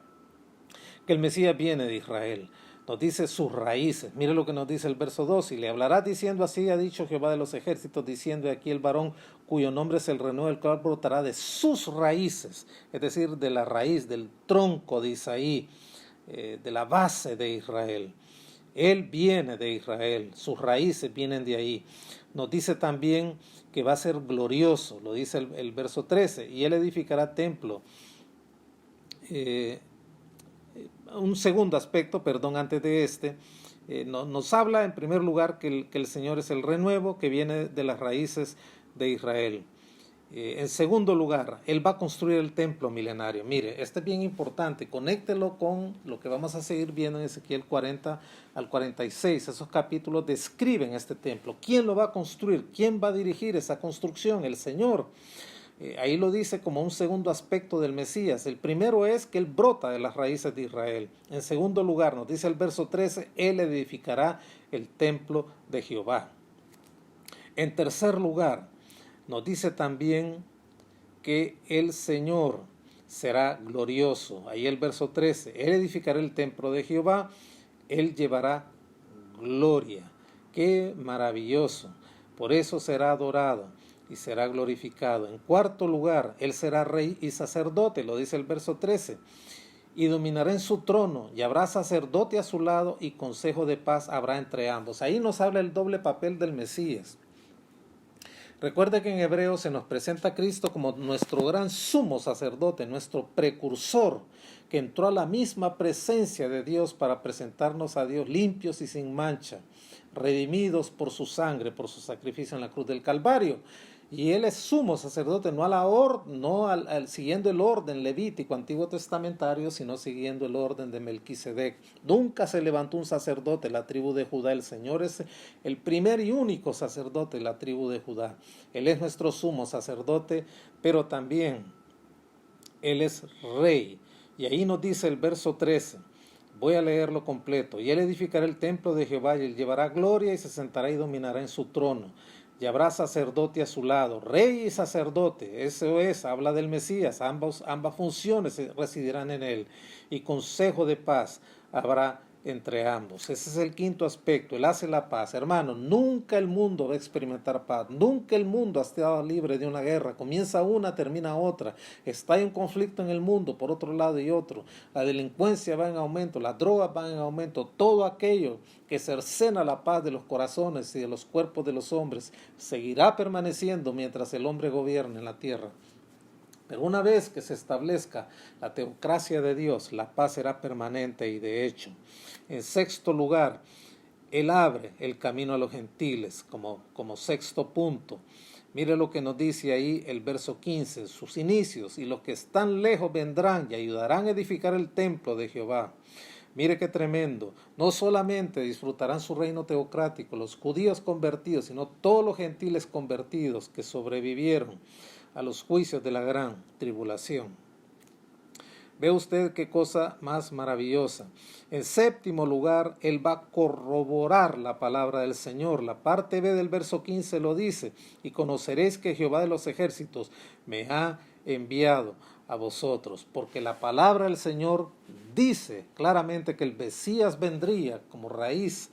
que el Mesías viene de Israel. Nos dice sus raíces. Mire lo que nos dice el verso 2. Y le hablará diciendo, así ha dicho Jehová de los ejércitos, diciendo, aquí el varón cuyo nombre es el renuevo, el cual brotará de sus raíces, es decir, de la raíz, del tronco de Isaí, de la base de Israel. Él viene de Israel, sus raíces vienen de ahí. Nos dice también que va a ser glorioso, lo dice el verso 13, y él edificará templo. Un segundo aspecto, antes de este, nos habla en primer lugar que el Señor es el renuevo que viene de las raíces de Israel. En segundo lugar, Él va a construir el templo milenario. Mire, este es bien importante, conéctelo con lo que vamos a seguir viendo en Ezequiel 40 al 46. Esos capítulos describen este templo. ¿Quién lo va a construir? ¿Quién va a dirigir esa construcción? El Señor. Ahí lo dice como un segundo aspecto del Mesías. El primero es que Él brota de las raíces de Israel. En segundo lugar, nos dice el verso 13, Él edificará el templo de Jehová. En tercer lugar, nos dice también que el Señor será glorioso. Ahí el verso 13, Él edificará el templo de Jehová, Él llevará gloria. ¡Qué maravilloso! Por eso será adorado y será glorificado. En cuarto lugar, Él será rey y sacerdote, lo dice el verso 13, y dominará en su trono, y habrá sacerdote a su lado, y consejo de paz habrá entre ambos. Ahí nos habla el doble papel del Mesías. Recuerde que en hebreo se nos presenta a Cristo como nuestro gran sumo sacerdote, nuestro precursor, que entró a la misma presencia de Dios para presentarnos a Dios limpios y sin mancha, redimidos por su sangre, por su sacrificio en la cruz del Calvario. Y Él es sumo sacerdote, siguiendo el orden levítico antiguo testamentario, sino siguiendo el orden de Melquisedec. Nunca se levantó un sacerdote de la tribu de Judá. El Señor es el primer y único sacerdote de la tribu de Judá. Él es nuestro sumo sacerdote, pero también Él es rey. Y ahí nos dice el verso 13, Voy a leerlo completo. Y él edificará el templo de Jehová, y él llevará gloria y se sentará y dominará en su trono. Y habrá sacerdote a su lado, rey y sacerdote. Eso es, habla del Mesías. Ambas funciones residirán en él. Y consejo de paz habrá entre ambos. Ese es el quinto aspecto. Él hace la paz. Hermano, nunca el mundo va a experimentar paz. Nunca el mundo ha estado libre de una guerra. Comienza una, termina otra. Está un conflicto en el mundo por otro lado y otro. La delincuencia va en aumento, las drogas van en aumento. Todo aquello que cercena la paz de los corazones y de los cuerpos de los hombres seguirá permaneciendo mientras el hombre gobierne en la tierra. Pero una vez que se establezca la teocracia de Dios, la paz será permanente y de hecho. En sexto lugar, Él abre el camino a los gentiles como sexto punto. Mire lo que nos dice ahí el verso 15, sus inicios, y los que están lejos vendrán y ayudarán a edificar el templo de Jehová. Mire qué tremendo, no solamente disfrutarán su reino teocrático los judíos convertidos, sino todos los gentiles convertidos que sobrevivieron a los juicios de la gran tribulación. Ve usted qué cosa más maravillosa. En séptimo lugar, Él va a corroborar la palabra del Señor. La parte B del verso 15 lo dice, y conoceréis que Jehová de los ejércitos me ha enviado a vosotros, porque la palabra del Señor dice claramente que el Mesías vendría como raíz,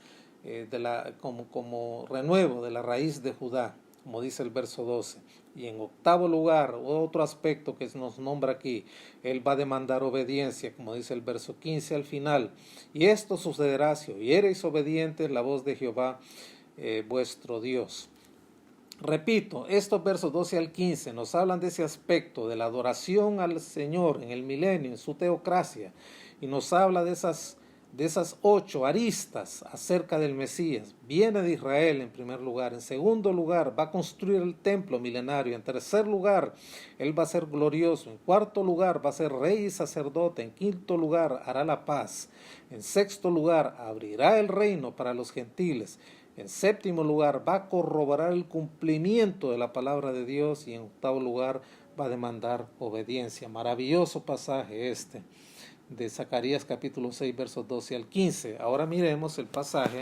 como renuevo de la raíz de Judá, como dice el verso 12. Y en octavo lugar, otro aspecto que nos nombra aquí, Él va a demandar obediencia, como dice el verso 15 al final. Y esto sucederá si oyereis obedientes la voz de Jehová vuestro Dios. Repito, estos versos 12 al 15 nos hablan de ese aspecto de la adoración al Señor en el milenio, en su teocracia, y nos habla de esas 8 aristas acerca del Mesías. Viene de Israel en primer lugar. En segundo lugar, va a construir el templo milenario. En tercer lugar, Él va a ser glorioso. En cuarto lugar, va a ser rey y sacerdote. En quinto lugar, hará la paz. En sexto lugar, abrirá el reino para los gentiles. En séptimo lugar, va a corroborar el cumplimiento de la palabra de Dios. Y en octavo lugar, va a demandar obediencia. Maravilloso pasaje este de Zacarías capítulo 6 versos 12 al 15. Ahora miremos el pasaje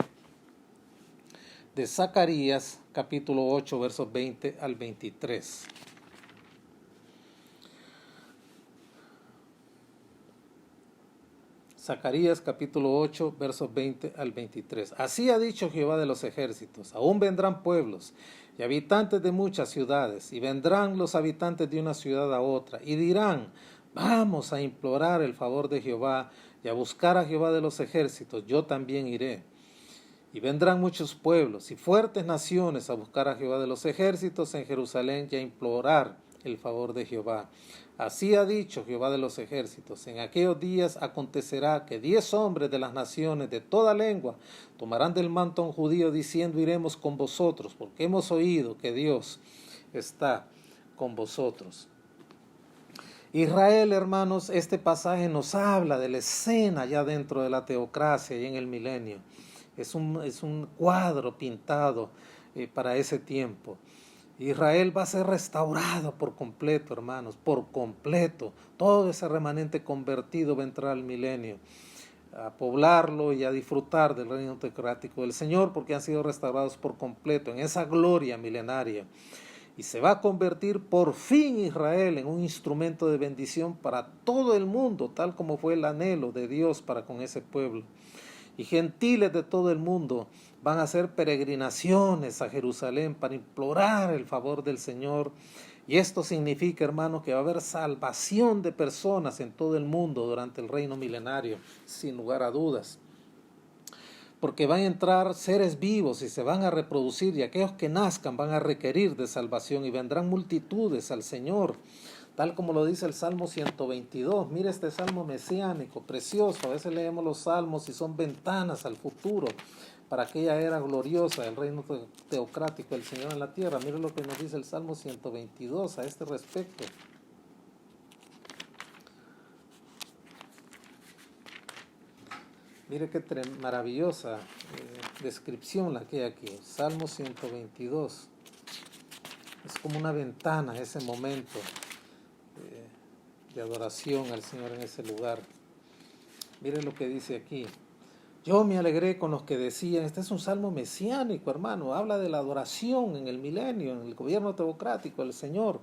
de Zacarías capítulo 8 versos 20 al 23. Zacarías capítulo 8 versos 20 al 23. Así ha dicho Jehová de los ejércitos, aún vendrán pueblos y habitantes de muchas ciudades, y vendrán los habitantes de una ciudad a otra, y dirán, vamos a implorar el favor de Jehová y a buscar a Jehová de los ejércitos, yo también iré. Y vendrán muchos pueblos y fuertes naciones a buscar a Jehová de los ejércitos en Jerusalén y a implorar el favor de Jehová. Así ha dicho Jehová de los ejércitos, en aquellos días acontecerá que 10 hombres de las naciones de toda lengua tomarán del manto a un judío diciendo, iremos con vosotros, porque hemos oído que Dios está con vosotros. Israel, hermanos, este pasaje nos habla de la escena ya dentro de la teocracia y en el milenio. Es un cuadro pintado para ese tiempo. Israel va a ser restaurado por completo, hermanos, por completo. Todo ese remanente convertido va a entrar al milenio, a poblarlo y a disfrutar del reino teocrático del Señor, porque han sido restaurados por completo en esa gloria milenaria. Y se va a convertir por fin Israel en un instrumento de bendición para todo el mundo, tal como fue el anhelo de Dios para con ese pueblo. Y gentiles de todo el mundo van a hacer peregrinaciones a Jerusalén para implorar el favor del Señor. Y esto significa, hermanos, que va a haber salvación de personas en todo el mundo durante el reino milenario, sin lugar a dudas. Porque van a entrar seres vivos y se van a reproducir, y aquellos que nazcan van a requerir de salvación, y vendrán multitudes al Señor, tal como lo dice el Salmo 122. Mire este salmo mesiánico, precioso. A veces leemos los salmos y son ventanas al futuro, para aquella era gloriosa del reino teocrático del Señor en la tierra. Mire lo que nos dice el Salmo 122 a este respecto. Mire qué maravillosa descripción la que hay aquí. Salmo 122. Es como una ventana ese momento de adoración al Señor en ese lugar. Miren lo que dice aquí. Yo me alegré con los que decían, este es un salmo mesiánico, hermano, habla de la adoración en el milenio, en el gobierno teocrático del Señor.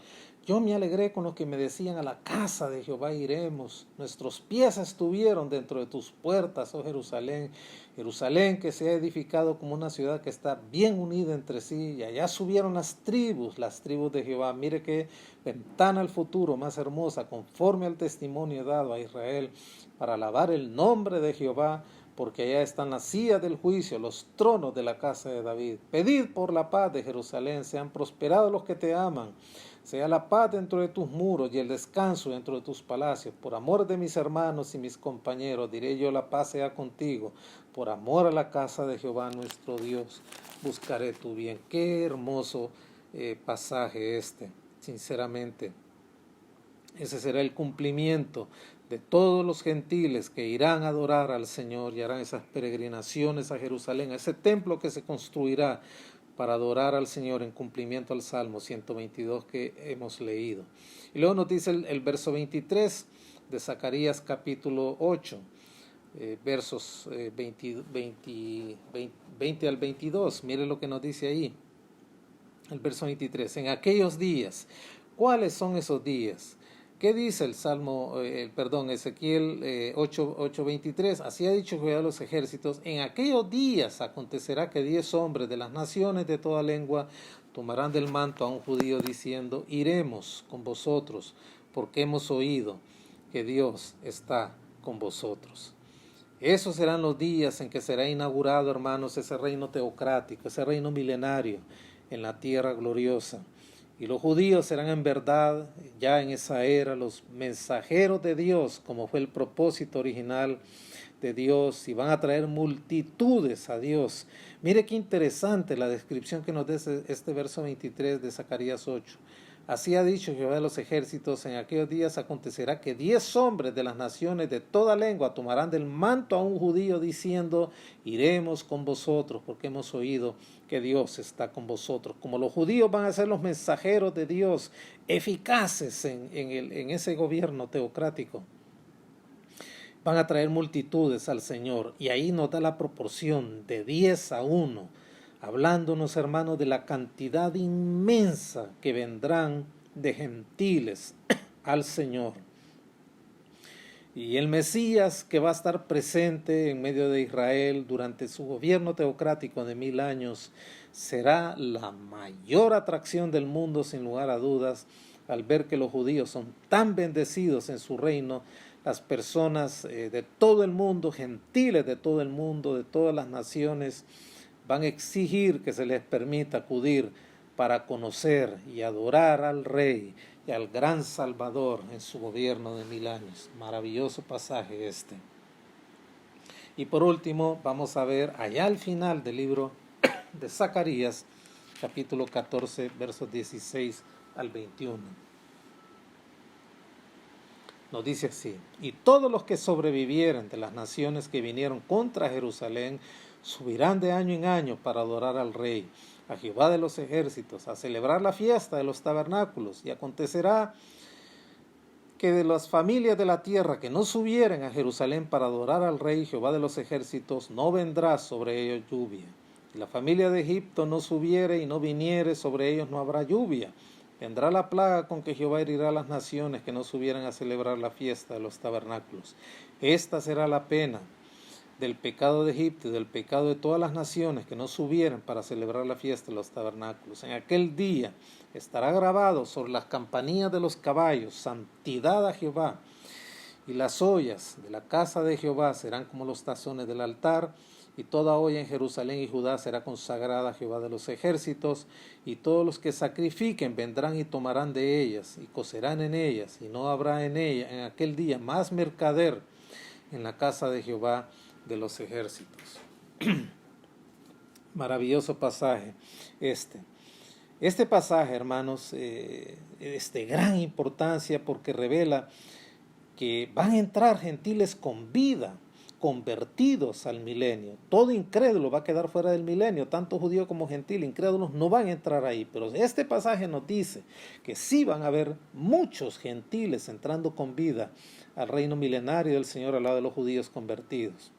Yo me alegré con los que me decían, a la casa de Jehová iremos. Nuestros pies estuvieron dentro de tus puertas, oh Jerusalén. Jerusalén que se ha edificado como una ciudad que está bien unida entre sí. Y allá subieron las tribus de Jehová. Mire qué ventana al futuro más hermosa, conforme al testimonio dado a Israel, para alabar el nombre de Jehová, porque allá están las sillas del juicio, los tronos de la casa de David. Pedid por la paz de Jerusalén, sean prosperados los que te aman. Sea la paz dentro de tus muros y el descanso dentro de tus palacios. Por amor de mis hermanos y mis compañeros, diré yo, la paz sea contigo. Por amor a la casa de Jehová nuestro Dios, buscaré tu bien. Qué hermoso pasaje este, sinceramente. Ese será el cumplimiento de todos los gentiles que irán a adorar al Señor y harán esas peregrinaciones a Jerusalén, a ese templo que se construirá para adorar al Señor en cumplimiento al Salmo 122 que hemos leído. Y luego nos dice el verso 23 de Zacarías capítulo 8, versos 20 al 22. Mire lo que nos dice ahí, el verso 23. En aquellos días, ¿cuáles son esos días? ¿Qué dice el Ezequiel 8:23? Así ha dicho Jehová de los ejércitos, en aquellos días acontecerá que 10 hombres de las naciones de toda lengua tomarán del manto a un judío diciendo, iremos con vosotros, porque hemos oído que Dios está con vosotros. Esos serán los días en que será inaugurado, hermanos, ese reino teocrático, ese reino milenario en la tierra gloriosa. Y los judíos serán en verdad, ya en esa era, los mensajeros de Dios, como fue el propósito original de Dios, y van a traer multitudes a Dios. Mire qué interesante la descripción que nos da este verso 23 de Zacarías 8. Así ha dicho Jehová de los ejércitos, en aquellos días acontecerá que 10 hombres de las naciones de toda lengua tomarán del manto a un judío diciendo, iremos con vosotros, porque hemos oído que Dios está con vosotros. Como los judíos van a ser los mensajeros de Dios, eficaces en ese gobierno teocrático, van a traer multitudes al Señor. Y ahí nos da la proporción de 10 a 1, hablándonos, hermanos, de la cantidad inmensa que vendrán de gentiles al Señor. Y el Mesías que va a estar presente en medio de Israel durante su gobierno teocrático de 1000 años será la mayor atracción del mundo, sin lugar a dudas, al ver que los judíos son tan bendecidos en su reino. Las personas de todo el mundo, gentiles de todo el mundo, de todas las naciones, van a exigir que se les permita acudir para conocer y adorar al Rey y al gran Salvador en su gobierno de 1000 años. Maravilloso pasaje este. Y por último, vamos a ver allá al final del libro de Zacarías, capítulo 14, versos 16 al 21. Nos dice así, y todos los que sobrevivieren de las naciones que vinieron contra Jerusalén subirán de año en año para adorar al Rey, a Jehová de los ejércitos, a celebrar la fiesta de los tabernáculos. Y acontecerá que de las familias de la tierra que no subieren a Jerusalén para adorar al Rey, Jehová de los ejércitos, no vendrá sobre ellos lluvia. Y la familia de Egipto no subiere y no viniere, sobre ellos no habrá lluvia. Vendrá la plaga con que Jehová herirá a las naciones que no subieran a celebrar la fiesta de los tabernáculos. Esta será la pena del pecado de Egipto y del pecado de todas las naciones que no subieran para celebrar la fiesta de los tabernáculos. En aquel día estará grabado sobre las campanillas de los caballos, santidad a Jehová. Y las ollas de la casa de Jehová serán como los tazones del altar, y toda olla en Jerusalén y Judá será consagrada a Jehová de los ejércitos, y todos los que sacrifiquen vendrán y tomarán de ellas, y cocerán en ellas, y no habrá en ella en aquel día más mercader en la casa de Jehová de los ejércitos. Maravilloso pasaje este pasaje, hermanos, es de gran importancia porque revela que van a entrar gentiles con vida, convertidos al milenio. Todo incrédulo va a quedar fuera del milenio, tanto judío como gentil, incrédulos no van a entrar ahí, pero este pasaje nos dice que sí van a haber muchos gentiles entrando con vida al reino milenario del Señor al lado de los judíos convertidos.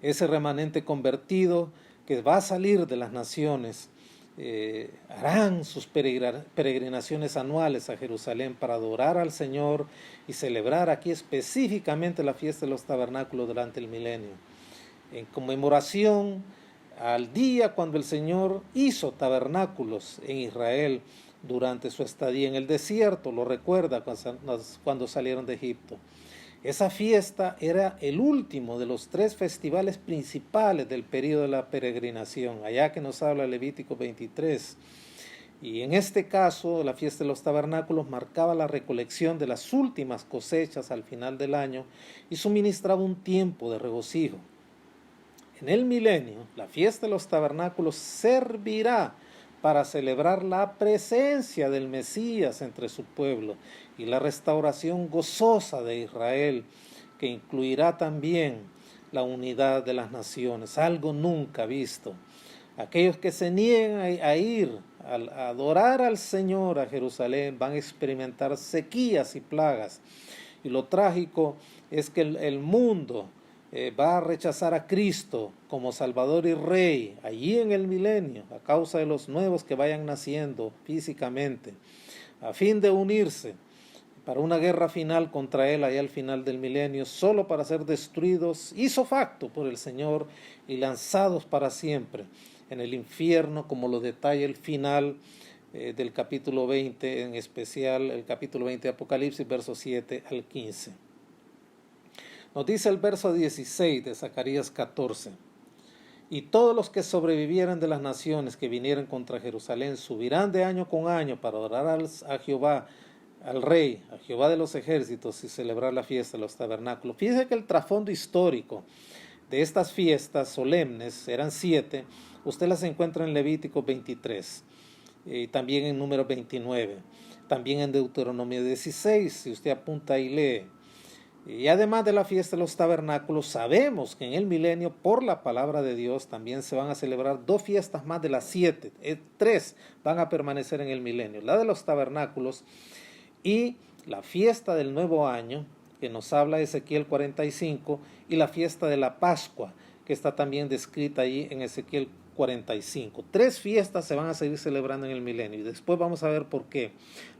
Ese remanente convertido que va a salir de las naciones harán sus peregrinaciones anuales a Jerusalén para adorar al Señor y celebrar aquí específicamente la fiesta de los tabernáculos durante el milenio, en conmemoración al día cuando el Señor hizo tabernáculos en Israel durante su estadía en el desierto. Lo recuerda cuando salieron de Egipto. Esa fiesta era el último de los 3 festivales principales del periodo de la peregrinación, allá que nos habla Levítico 23. Y en este caso, la fiesta de los tabernáculos marcaba la recolección de las últimas cosechas al final del año y suministraba un tiempo de regocijo. En el milenio, la fiesta de los tabernáculos servirá para celebrar la presencia del Mesías entre su pueblo y la restauración gozosa de Israel, que incluirá también la unidad de las naciones, algo nunca visto. Aquellos que se niegan a ir a adorar al Señor a Jerusalén van a experimentar sequías y plagas. Y lo trágico es que el mundo va a rechazar a Cristo como Salvador y Rey allí en el milenio a causa de los nuevos que vayan naciendo físicamente, a fin de unirse para una guerra final contra Él allá al final del milenio, solo para ser destruidos ipso facto por el Señor y lanzados para siempre en el infierno, como lo detalla el final del capítulo 20, en especial el capítulo 20 de Apocalipsis, versos 7 al 15. Nos dice el verso 16 de Zacarías 14: y todos los que sobrevivieran de las naciones que vinieran contra Jerusalén subirán de año con año para adorar a Jehová, al Rey, a Jehová de los ejércitos, y celebrar la fiesta de los tabernáculos. Fíjense que el trasfondo histórico de estas fiestas solemnes eran 7. Usted las encuentra en Levítico 23, y también en Números 29, también en Deuteronomio 16, si usted apunta y lee. Y además de la fiesta de los tabernáculos, sabemos que en el milenio, por la palabra de Dios, también se van a celebrar 2 fiestas más de las 7. 3 van a permanecer en el milenio: la de los tabernáculos y la fiesta del nuevo año, que nos habla Ezequiel 45, y la fiesta de la Pascua, que está también descrita allí en Ezequiel 45. 3 fiestas se van a seguir celebrando en el milenio, y después vamos a ver por qué.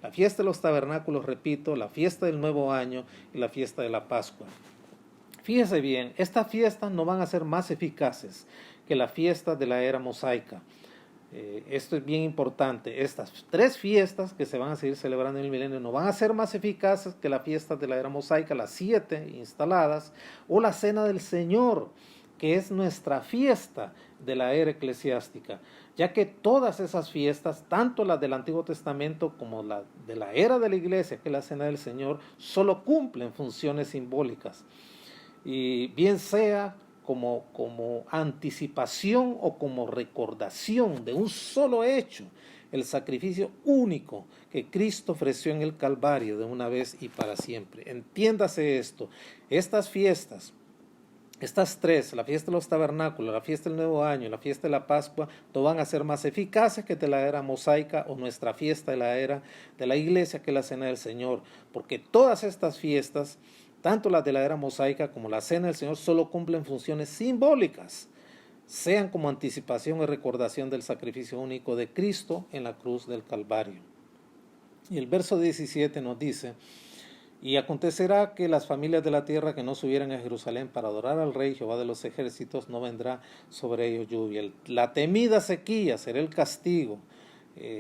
La fiesta de los tabernáculos, repito, la fiesta del nuevo año y la fiesta de la Pascua. Fíjese bien, estas fiestas no van a ser más eficaces que la fiesta de la era mosaica. Esto es bien importante. Estas 3 fiestas que se van a seguir celebrando en el milenio no van a ser más eficaces que la fiesta de la era mosaica, las 7 instaladas, o la cena del Señor, que es nuestra fiesta de la era eclesiástica, ya que todas esas fiestas, tanto las del Antiguo Testamento como la de la era de la iglesia, que es la cena del Señor, solo cumplen funciones simbólicas, y bien sea como anticipación o como recordación de un solo hecho, el sacrificio único que Cristo ofreció en el Calvario de una vez y para siempre. Entiéndase esto: estas fiestas, estas 3, la fiesta de los tabernáculos, la fiesta del nuevo año y la fiesta de la Pascua, no van a ser más eficaces que de la era mosaica o nuestra fiesta de la era de la iglesia, que es la cena del Señor, porque todas estas fiestas, tanto las de la era mosaica como la cena del Señor, solo cumplen funciones simbólicas, sean como anticipación y recordación del sacrificio único de Cristo en la cruz del Calvario. Y el verso 17 nos dice: y acontecerá que las familias de la tierra que no subieran a Jerusalén para adorar al Rey Jehová de los ejércitos, no vendrá sobre ellos lluvia. La temida sequía será el castigo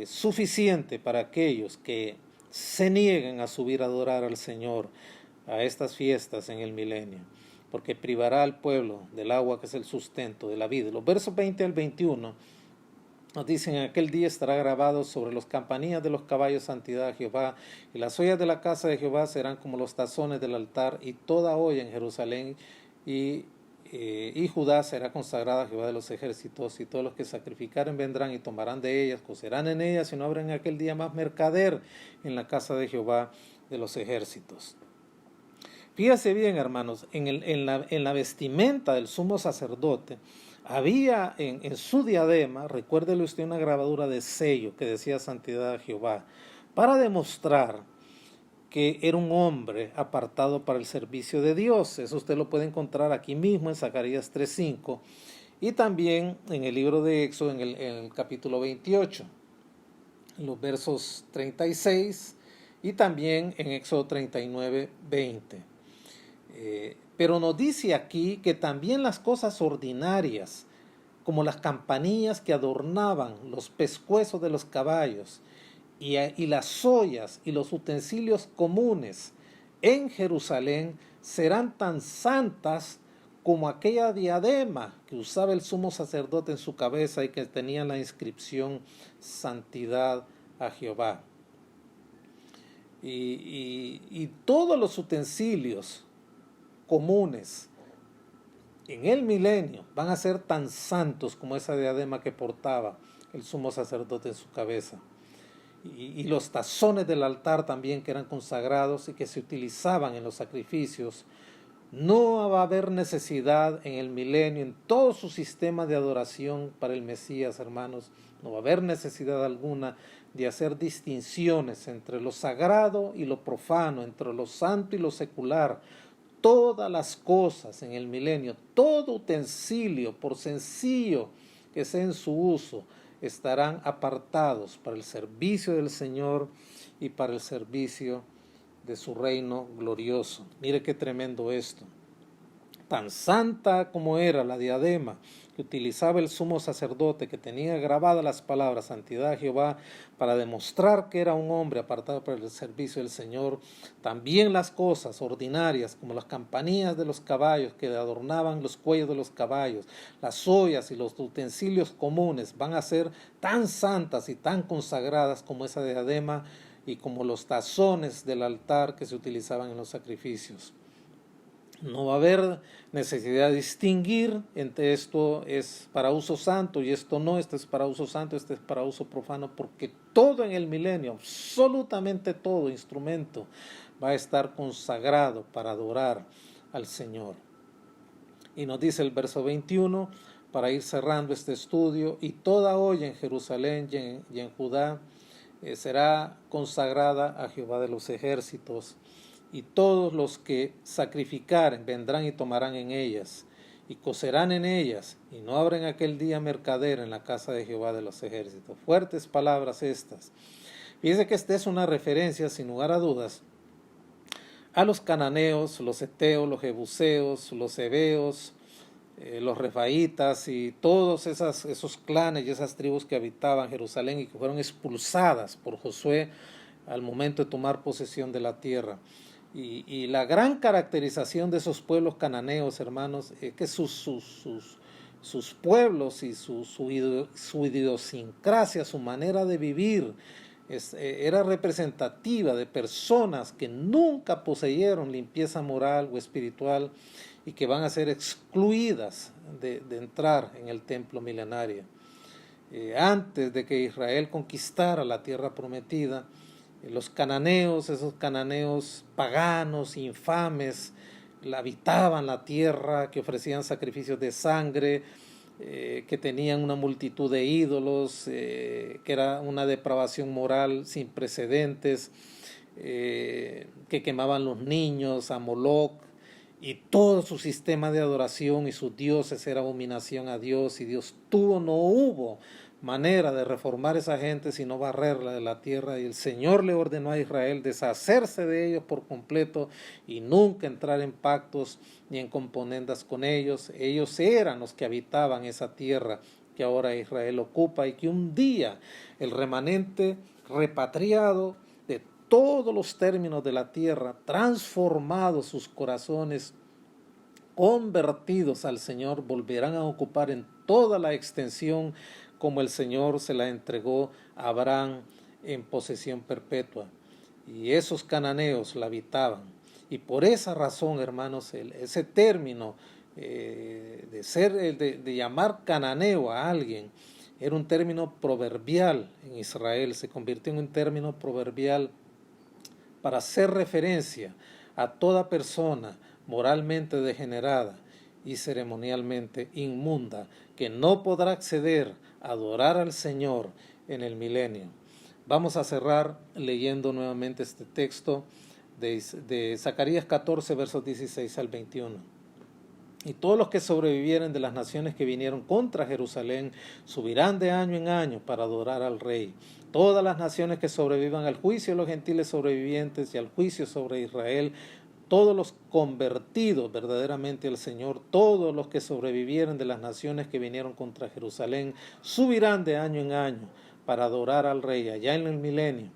suficiente para aquellos que se nieguen a subir a adorar al Señor a estas fiestas en el milenio, porque privará al pueblo del agua que es el sustento de la vida. Los versos 20 al 21 nos dicen: en aquel día estará grabado sobre los campanillas de los caballos santidad a Jehová, y las ollas de la casa de Jehová serán como los tazones del altar, y toda olla en Jerusalén y Judá será consagrada a Jehová de los ejércitos, y todos los que sacrificaren vendrán y tomarán de ellas, cocerán en ellas, y no habrá en aquel día más mercader en la casa de Jehová de los ejércitos. Fíjese bien, hermanos, en la vestimenta del sumo sacerdote había en su diadema, recuérdele usted, una grabadura de sello que decía Santidad a Jehová, para demostrar que era un hombre apartado para el servicio de Dios. Eso usted lo puede encontrar aquí mismo en Zacarías 3:5 y también en el libro de Éxodo en el capítulo 28, en los versos 36 y también en Éxodo 39:20. Pero nos dice aquí que también las cosas ordinarias, como las campanillas que adornaban los pescuezos de los caballos, y las ollas y los utensilios comunes en Jerusalén serán tan santas como aquella diadema que usaba el sumo sacerdote en su cabeza y que tenía la inscripción Santidad a Jehová. Y todos los utensilios comunes en el milenio van a ser tan santos como esa diadema que portaba el sumo sacerdote en su cabeza. Y los tazones del altar también, que eran consagrados y que se utilizaban en los sacrificios. No va a haber necesidad en el milenio, en todo su sistema de adoración para el Mesías, hermanos, no va a haber necesidad alguna de hacer distinciones entre lo sagrado y lo profano, entre lo santo y lo secular. Todas las cosas en el milenio, todo utensilio, por sencillo que sea en su uso, estarán apartados para el servicio del Señor y para el servicio de su reino glorioso. Mire qué tremendo esto. Tan santa como era la diadema que utilizaba el sumo sacerdote, que tenía grabadas las palabras Santidad a Jehová para demostrar que era un hombre apartado para el servicio del Señor, también las cosas ordinarias como las campanillas de los caballos que adornaban los cuellos de los caballos, las ollas y los utensilios comunes van a ser tan santas y tan consagradas como esa diadema y como los tazones del altar que se utilizaban en los sacrificios. No va a haber necesidad de distinguir entre esto es para uso santo y esto no, esto es para uso santo, este es para uso profano, porque todo en el milenio, absolutamente todo instrumento va a estar consagrado para adorar al Señor. Y nos dice el verso 21, para ir cerrando este estudio, y toda olla en Jerusalén y en Judá será consagrada a Jehová de los ejércitos, y todos los que sacrificaren vendrán y tomarán en ellas, y cocerán en ellas, y no habrá en aquel día mercader en la casa de Jehová de los ejércitos. Fuertes palabras estas. Fíjense que esta es una referencia, sin lugar a dudas, a los cananeos, los heteos, los jebuseos, los heveos, los refaitas y todos esos clanes y esas tribus que habitaban Jerusalén y que fueron expulsadas por Josué al momento de tomar posesión de la tierra. Y la gran caracterización de esos pueblos cananeos, hermanos, es que sus pueblos y su idiosincrasia, su manera de vivir, era representativa de personas que nunca poseyeron limpieza moral o espiritual y que van a ser excluidas de entrar en el templo milenario. Antes de que Israel conquistara la tierra prometida, los cananeos, esos cananeos paganos, infames, habitaban la tierra, que ofrecían sacrificios de sangre, que tenían una multitud de ídolos, que era una depravación moral sin precedentes, que quemaban los niños a Moloc, y todo su sistema de adoración y sus dioses era abominación a Dios, y Dios no hubo manera de reformar a esa gente sino barrerla de la tierra, y el Señor le ordenó a Israel deshacerse de ellos por completo y nunca entrar en pactos ni en componendas con ellos. Ellos eran los que habitaban esa tierra que ahora Israel ocupa, y que un día el remanente repatriado de todos los términos de la tierra, transformados sus corazones, convertidos al Señor, volverán a ocupar en toda la extensión como el Señor se la entregó a Abraham en posesión perpetua. Y esos cananeos la habitaban. Y por esa razón, hermanos, ese término de llamar cananeo a alguien era un término proverbial en Israel. Se convirtió en un término proverbial para hacer referencia a toda persona moralmente degenerada y ceremonialmente inmunda que no podrá acceder a adorar al Señor en el milenio. Vamos a cerrar leyendo nuevamente este texto de Zacarías 14, versos 16 al 21. Y todos los que sobrevivieren de las naciones que vinieron contra Jerusalén subirán de año en año para adorar al Rey. Todas las naciones que sobrevivan al juicio de los gentiles sobrevivientes y al juicio sobre Israel, todos los convertidos verdaderamente al Señor, todos los que sobrevivieren de las naciones que vinieron contra Jerusalén, subirán de año en año para adorar al Rey allá en el milenio,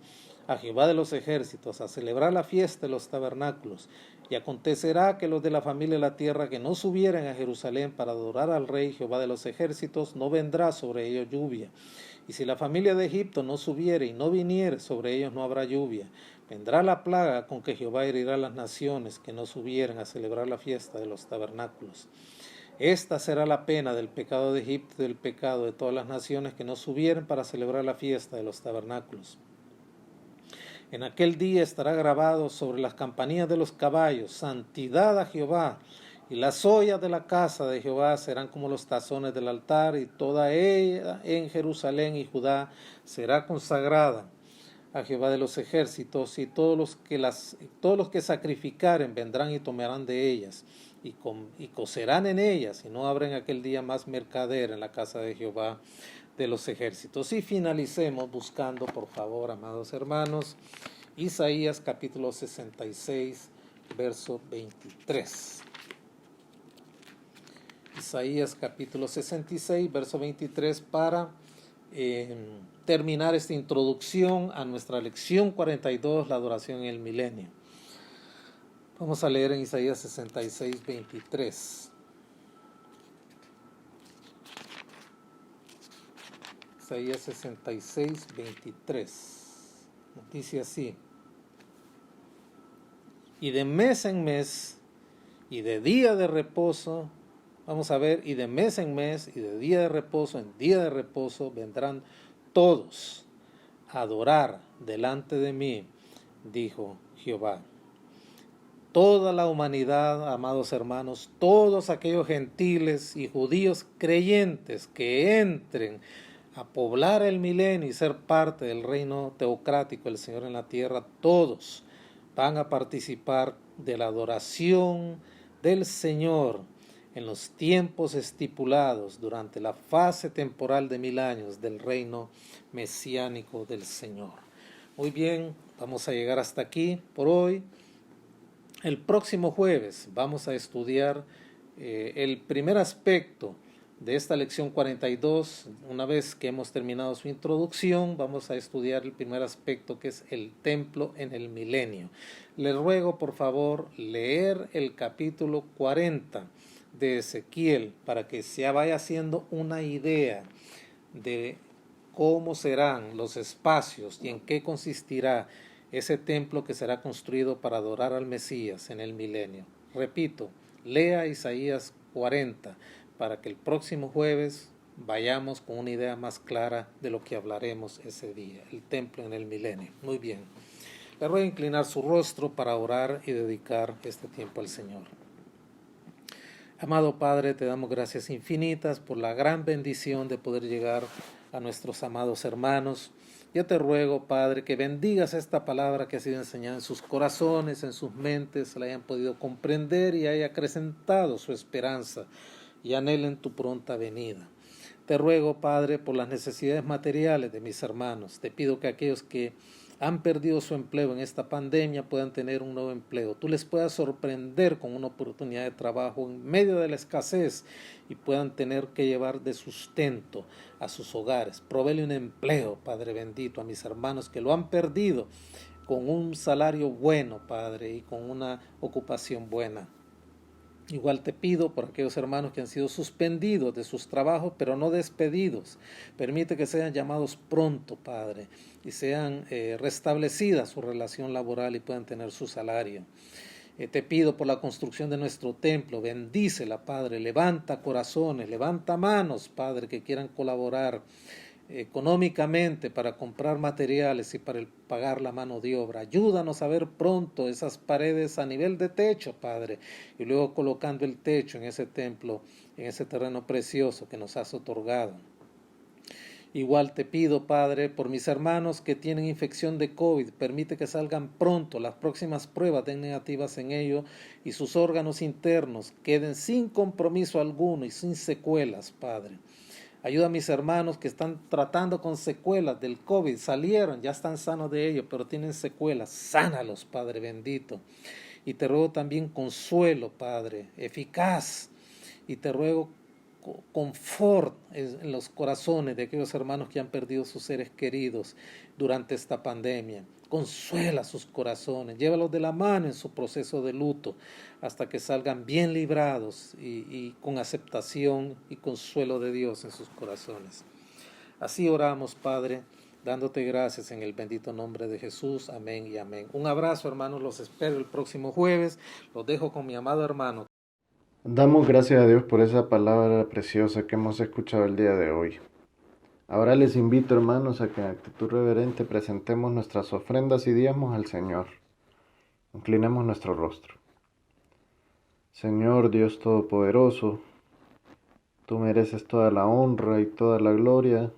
a Jehová de los ejércitos, a celebrar la fiesta de los tabernáculos. Y acontecerá que los de la familia de la tierra que no subieren a Jerusalén para adorar al Rey Jehová de los ejércitos, no vendrá sobre ellos lluvia. Y si la familia de Egipto no subiere y no viniere, sobre ellos no habrá lluvia. Vendrá la plaga con que Jehová herirá a las naciones que no subieren a celebrar la fiesta de los tabernáculos. Esta será la pena del pecado de Egipto y del pecado de todas las naciones que no subieren para celebrar la fiesta de los tabernáculos. En aquel día estará grabado sobre las campanillas de los caballos, santidad a Jehová, y las ollas de la casa de Jehová serán como los tazones del altar, y toda ella en Jerusalén y Judá será consagrada a Jehová de los ejércitos, y todos los que sacrificaren vendrán y tomarán de ellas, y cocerán en ellas, y no habrá en aquel día más mercader en la casa de Jehová de los ejércitos. Y finalicemos buscando, por favor, amados hermanos, Isaías capítulo 66, verso 23. Isaías capítulo 66, verso 23, para terminar esta introducción a nuestra lección 42, la adoración en el milenio. Vamos a leer en Isaías 66, 23. Isaías 66, 23. Dice así: y de mes en mes, y de día de reposo, vamos a ver, y de mes en mes, y de día de reposo en día de reposo, vendrán todos a adorar delante de mí, dijo Jehová. Toda la humanidad, amados hermanos, todos aquellos gentiles y judíos creyentes que entren a poblar el milenio y ser parte del reino teocrático del Señor en la tierra, todos van a participar de la adoración del Señor en los tiempos estipulados durante la fase temporal de 1000 años del reino mesiánico del Señor. Muy bien, vamos a llegar hasta aquí por hoy. El próximo jueves vamos a estudiar el primer aspecto de esta lección 42. Una vez que hemos terminado su introducción, vamos a estudiar el primer aspecto, que es el templo en el milenio. Les ruego, por favor, leer el capítulo 40 de Ezequiel para que se vaya haciendo una idea de cómo serán los espacios y en qué consistirá ese templo que será construido para adorar al Mesías en el milenio. Repito, lea Isaías 40 para que el próximo jueves vayamos con una idea más clara de lo que hablaremos ese día, el templo en el milenio. Muy bien, le ruego inclinar su rostro para orar y dedicar este tiempo al Señor. Amado Padre, te damos gracias infinitas por la gran bendición de poder llegar a nuestros amados hermanos. Yo te ruego, Padre, que bendigas esta palabra que ha sido enseñada en sus corazones, en sus mentes, la hayan podido comprender y haya acrecentado su esperanza y anhelen tu pronta venida. Te ruego, Padre, por las necesidades materiales de mis hermanos. Te pido que aquellos que han perdido su empleo en esta pandemia puedan tener un nuevo empleo. Tú les puedas sorprender con una oportunidad de trabajo en medio de la escasez y puedan tener que llevar de sustento a sus hogares. Provéele un empleo, Padre bendito, a mis hermanos que lo han perdido, con un salario bueno, Padre, y con una ocupación buena. Igual te pido por aquellos hermanos que han sido suspendidos de sus trabajos, pero no despedidos. Permite que sean llamados pronto, Padre, y sean restablecida su relación laboral y puedan tener su salario. Te pido por la construcción de nuestro templo, bendícela, Padre, levanta corazones, levanta manos, Padre, que quieran colaborar económicamente para comprar materiales y para pagar la mano de obra. Ayúdanos a ver pronto esas paredes a nivel de techo, Padre, y luego colocando el techo en ese templo, en ese terreno precioso que nos has otorgado. Igual te pido, Padre, por mis hermanos que tienen infección de COVID, permite que salgan pronto, las próximas pruebas den negativas en ello y sus órganos internos queden sin compromiso alguno y sin secuelas, Padre. Ayuda a mis hermanos que están tratando con secuelas del COVID, salieron, ya están sanos de ello, pero tienen secuelas. Sánalos, Padre bendito. Y te ruego también consuelo, Padre, eficaz. Y te ruego confort en los corazones de aquellos hermanos que han perdido sus seres queridos durante esta pandemia. Consuela sus corazones, llévalos de la mano en su proceso de luto hasta que salgan bien librados y con aceptación y consuelo de Dios en sus corazones. Así oramos, Padre, dándote gracias en el bendito nombre de Jesús. Amén y amén. Un abrazo, hermanos, los espero el próximo jueves. Los dejo con mi amado hermano. Damos gracias a Dios por esa palabra preciosa que hemos escuchado el día de hoy. Ahora les invito, hermanos, a que en actitud reverente presentemos nuestras ofrendas y diezmos al Señor. Inclinemos nuestro rostro. Señor Dios Todopoderoso, tú mereces toda la honra y toda la gloria.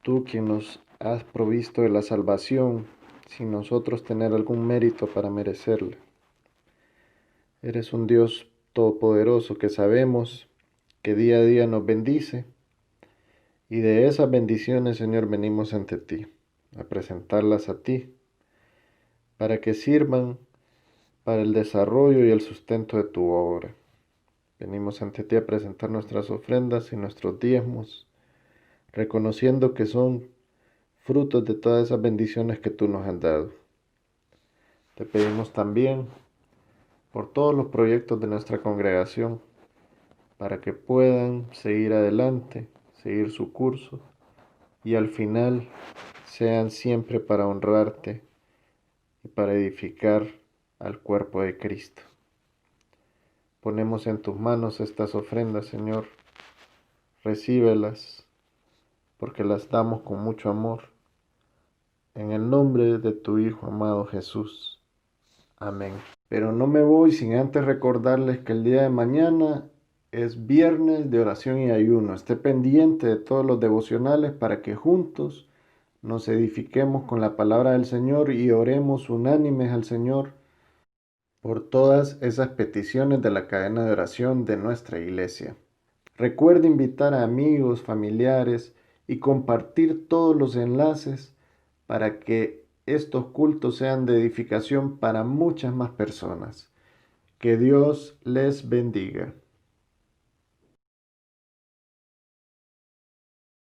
Tú quien nos has provisto de la salvación, sin nosotros tener algún mérito para merecerla. Eres un Dios todopoderoso que sabemos que día a día nos bendice y de esas bendiciones, Señor, venimos ante ti, a presentarlas a ti, para que sirvan para el desarrollo y el sustento de tu obra. Venimos ante ti a presentar nuestras ofrendas y nuestros diezmos, reconociendo que son frutos de todas esas bendiciones que tú nos has dado. Te pedimos también por todos los proyectos de nuestra congregación, para que puedan seguir adelante, seguir su curso, y al final sean siempre para honrarte y para edificar al cuerpo de Cristo. Ponemos en tus manos estas ofrendas, Señor, recíbelas, porque las damos con mucho amor, en el nombre de tu Hijo amado Jesús. Amén. Pero no me voy sin antes recordarles que el día de mañana es viernes de oración y ayuno. Esté pendiente de todos los devocionales para que juntos nos edifiquemos con la palabra del Señor y oremos unánimes al Señor por todas esas peticiones de la cadena de oración de nuestra iglesia. Recuerde invitar a amigos, familiares y compartir todos los enlaces para que estos cultos sean de edificación para muchas más personas. Que Dios les bendiga.